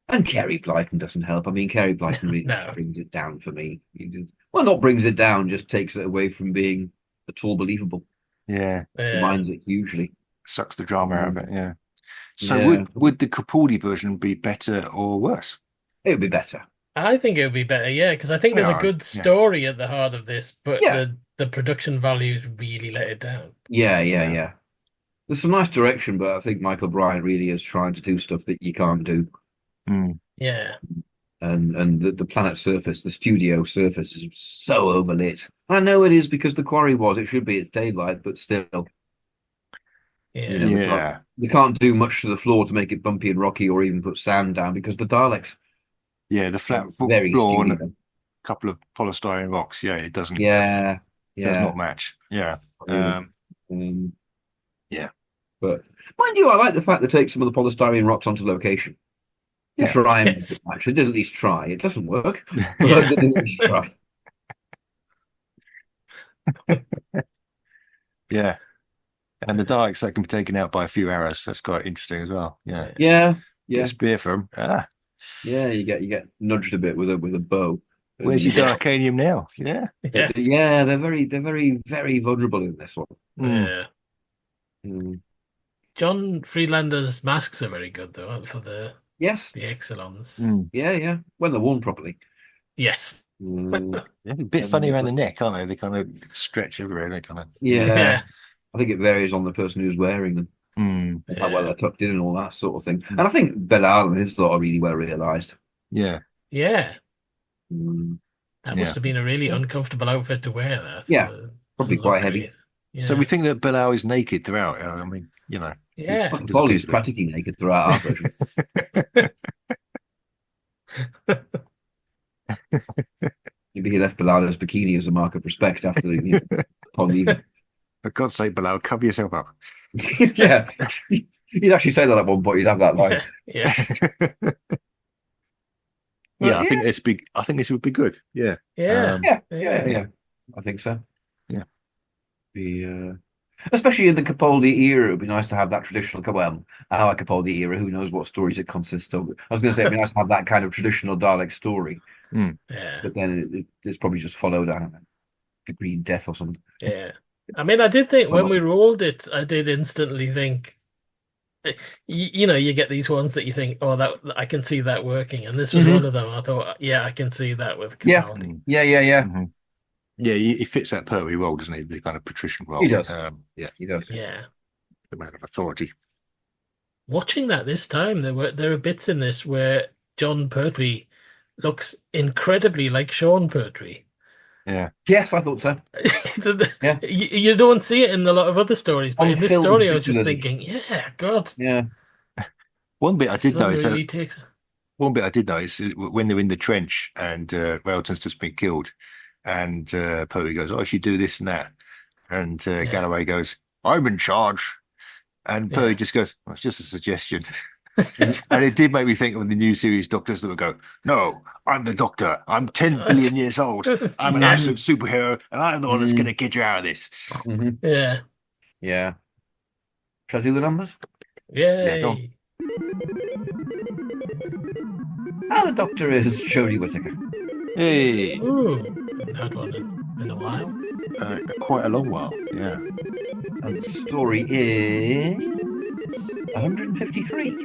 And Kerry Blyton doesn't help. I mean, Kerry Blyton really No. brings it down for me. Well, not brings it down, just takes it away from being at all believable. Yeah. Reminds it hugely. Sucks the drama out of it, yeah. So Yeah. would the Capaldi version be better or worse? It would be better. I think it would be better, yeah, because I think there's a Yeah, good yeah. story at the heart of this, but Yeah. the production values really let it down. Yeah. There's some nice direction, but I think Michael Bryan really is trying to do stuff that you can't do. Yeah. And the planet surface, the studio surface, is so overlit. I know it is because the quarry was. It should be its daylight, but still. Yeah. You know, we can't do much to the floor to make it bumpy and rocky, or even put sand down because the Daleks. Yeah, the flat Very floor and studio. a couple of polystyrene rocks. Yeah, it doesn't. Yeah. Does not match. Yeah. Yeah. But mind you, I like the fact they take some of the polystyrene rocks onto location. They try and match. They did at least try. It doesn't work, but they did at least try. Yeah. And the Daleks that can be taken out by a few arrows. That's quite interesting as well. Yeah. Yeah. Get a spear from them. Yeah, you get nudged a bit with a bow. Where's your Darkanium now? Yeah. Yeah, they're very, very vulnerable in this one. Yeah. Mm. John Friedlander's masks are very good though for the Exelons. Yeah. When they're worn properly. Yes. Yeah, a bit funny around the neck, aren't they? They kind of stretch everywhere. They kind of I think it varies on the person who's wearing them. How well they're tucked in and all that sort of thing. And I think Belial and his lot are really well realised. Yeah. Yeah. That must have been a really uncomfortable outfit to wear. That. Yeah. Probably quite heavy. Yeah. So we think that Belial is naked throughout. I mean, you know. Yeah. Polly's practically naked throughout our version. Maybe he left Belial's bikini as a mark of respect after the Polly. For God's sake, Belial, cover yourself up. Yeah. He'd actually say that at one point. He'd have that line. Yeah. I think this would be good. Yeah. Yeah. Yeah. I think so. Yeah. Especially in the Capaldi era, it would be nice to have that traditional. Well, our Capaldi era, who knows what stories it consists of. I was going to say it'd be nice to have that kind of traditional Dalek story. Yeah. But then it's probably just followed, I don't know, a green death or something. Yeah. I mean, I did think when we rolled it, I did instantly think, you get these ones that you think, oh, that I can see that working, and this was one of them. I thought, yeah, I can see that with Capaldi. Yeah. Yeah, he fits that Pertwee role, doesn't he? The kind of patrician role. He does. He does. Yeah. The man of authority. Watching that this time, there are bits in this where John Pertwee looks incredibly like Sean Pertwee. Yeah. Yes, I thought so. Yeah. You don't see it in a lot of other stories, but in this story, I was just thinking, God. Yeah. One bit I did notice. Really one bit I did notice is when they're in the trench and Railton's just been killed, and Pertwee goes, "Oh, I should do this and that," and Galloway goes, "I'm in charge," and Pertwee just goes, "Well, it's just a suggestion." And it did make me think of the new series Doctors that would go, "No, I'm the Doctor. I'm 10 billion years old. I'm an absolute superhero, and I'm the one that's going to get you out of this." Yeah. Shall I do the numbers? Yeah. Go on. The Doctor is Jodie Whittaker. Hey. Ooh, haven't had one in a while. Quite a long while. Yeah. And the story is 153.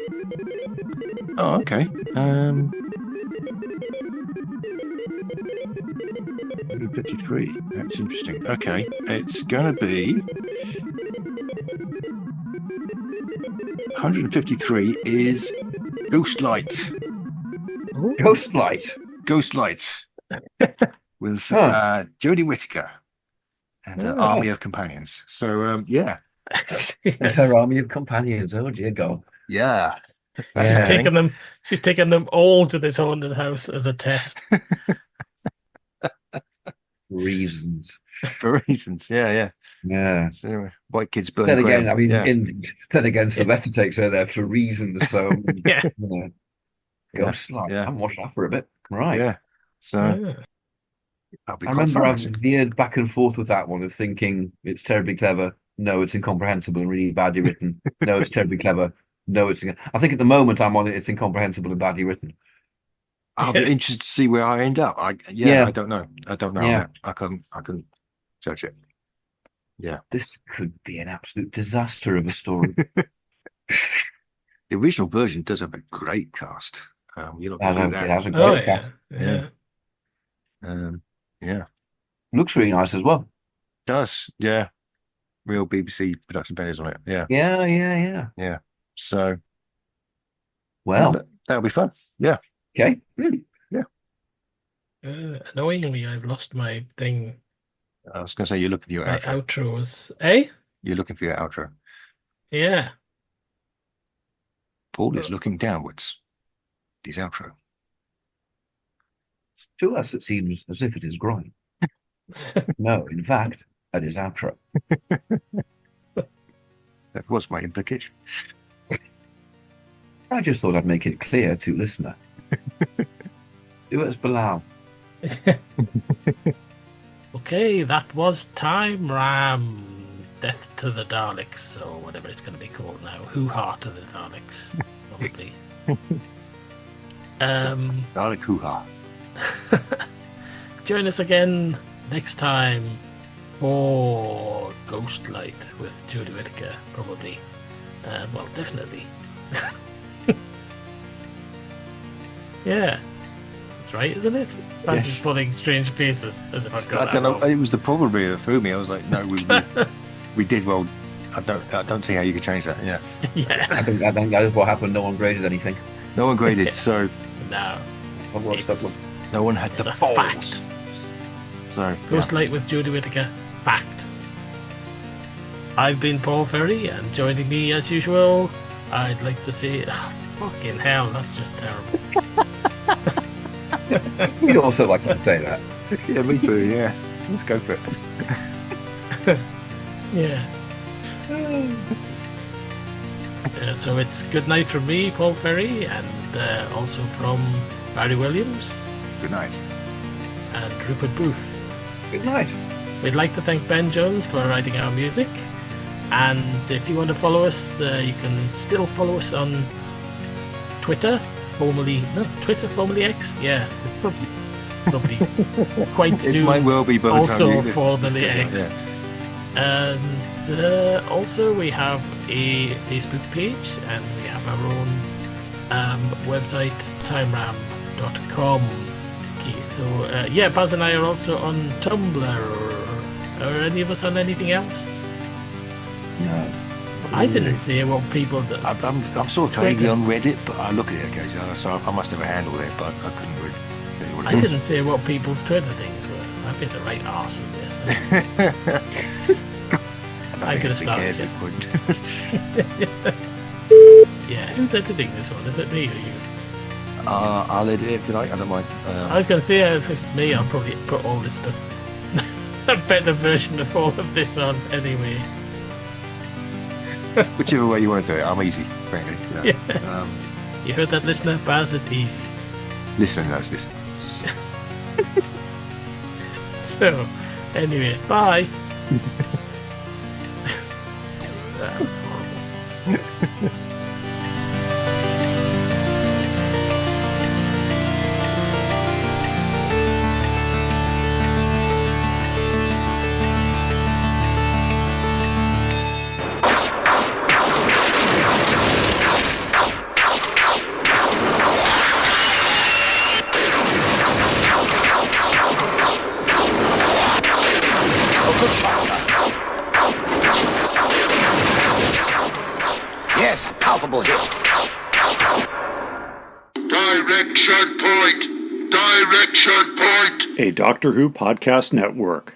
Oh, okay. 153. That's interesting. Okay, it's going to be 153 is Ghostlight. Ghostlight. Ghostlight with Jodie Whittaker and her army of companions. So, yeah. And her army of companions. Oh, dear God. Yeah. She's taken them all to this haunted house as a test. Reasons. For reasons, yeah. So anyway, white kids burn. Then again, I mean, Sylvester takes her there for reasons. So yeah, Ghostlight. I haven't watched that for a bit. Right. Yeah. So I remember I've veered back and forth with that one of thinking it's terribly clever. No, it's incomprehensible and really badly written. No, it's terribly clever. know it's. I think at the moment I'm on it. It's incomprehensible and badly written. I'll be interested to see where I end up. I don't know. I don't know. Yeah. I can judge it. Yeah. This could be an absolute disaster of a story. The original version does have a great cast. You're not going to do that. It has a great cast. Yeah. Looks really nice as well. Does, yeah. Real BBC production values on it. Yeah. Yeah. So, well, that'll be fun. Yeah. Okay. Yeah. Annoyingly, I've lost my thing. I was going to say you're looking for your My outro. outro was, eh? You're looking for your outro. Yeah. Paul is looking downwards. His outro. To us, it seems as if it is growing. No, in fact, that is outro. That was my implication. I just thought I'd make it clear to listener. Do it as Bilal. Okay, that was Time Ram. Death to the Daleks, or whatever it's going to be called now. Hoo-Har to the Daleks, probably. Dalek Hoo-Har. Join us again next time for Ghostlight with Jodie Whittaker, probably. Well, definitely. Yeah. That's right, isn't it? Baz is pulling strange faces as if I've got I don't know. It was the probably that threw me. I was like, no, we did roll. I don't see how you could change that. Yeah. Yeah. I think that is what happened. No one graded anything. No one graded, so No. no one had the a balls. fact. So Ghostlight with Jodie Whittaker. Fact. I've been Paul Ferry, and joining me as usual, I'd like to say, fucking hell, that's just terrible. You'd also like to say that. Yeah, me too. Yeah, let's go for it. Yeah. So it's good night from me, Paul Ferry, and also from Barry Williams. Good night. And Rupert Booth. Good night. We'd like to thank Ben Jones for writing our music. And if you want to follow us, you can still follow us on Twitter, formerly X. Yeah, probably quite soon. It might well be by the time also you formerly X. Yeah. And also we have a Facebook page, and we have our own website, timeram.com. Okay, so Baz and I are also on Tumblr. Are any of us on anything else? No. I didn't see what people do. I'm sort of vaguely on Reddit, but I look at it occasionally, so I must have a handle there, but I couldn't read. I didn't see what people's Twitter things were. I've been the right arse in this. I'm going to start at this point. Yeah, who's editing this one? Is it me or you? I'll edit it if you like. I don't mind. I was going to say, if it's me, I'll probably put all this stuff, a better version of all of this on anyway. Whichever way you want to do it, I'm easy, frankly. Yeah. You heard that, listener? Baz is easy. Listener knows this. So, anyway, bye. That was horrible. Good shot, sir. Yes, a palpable hit. Direction point! Direction point! A Doctor Who podcast network.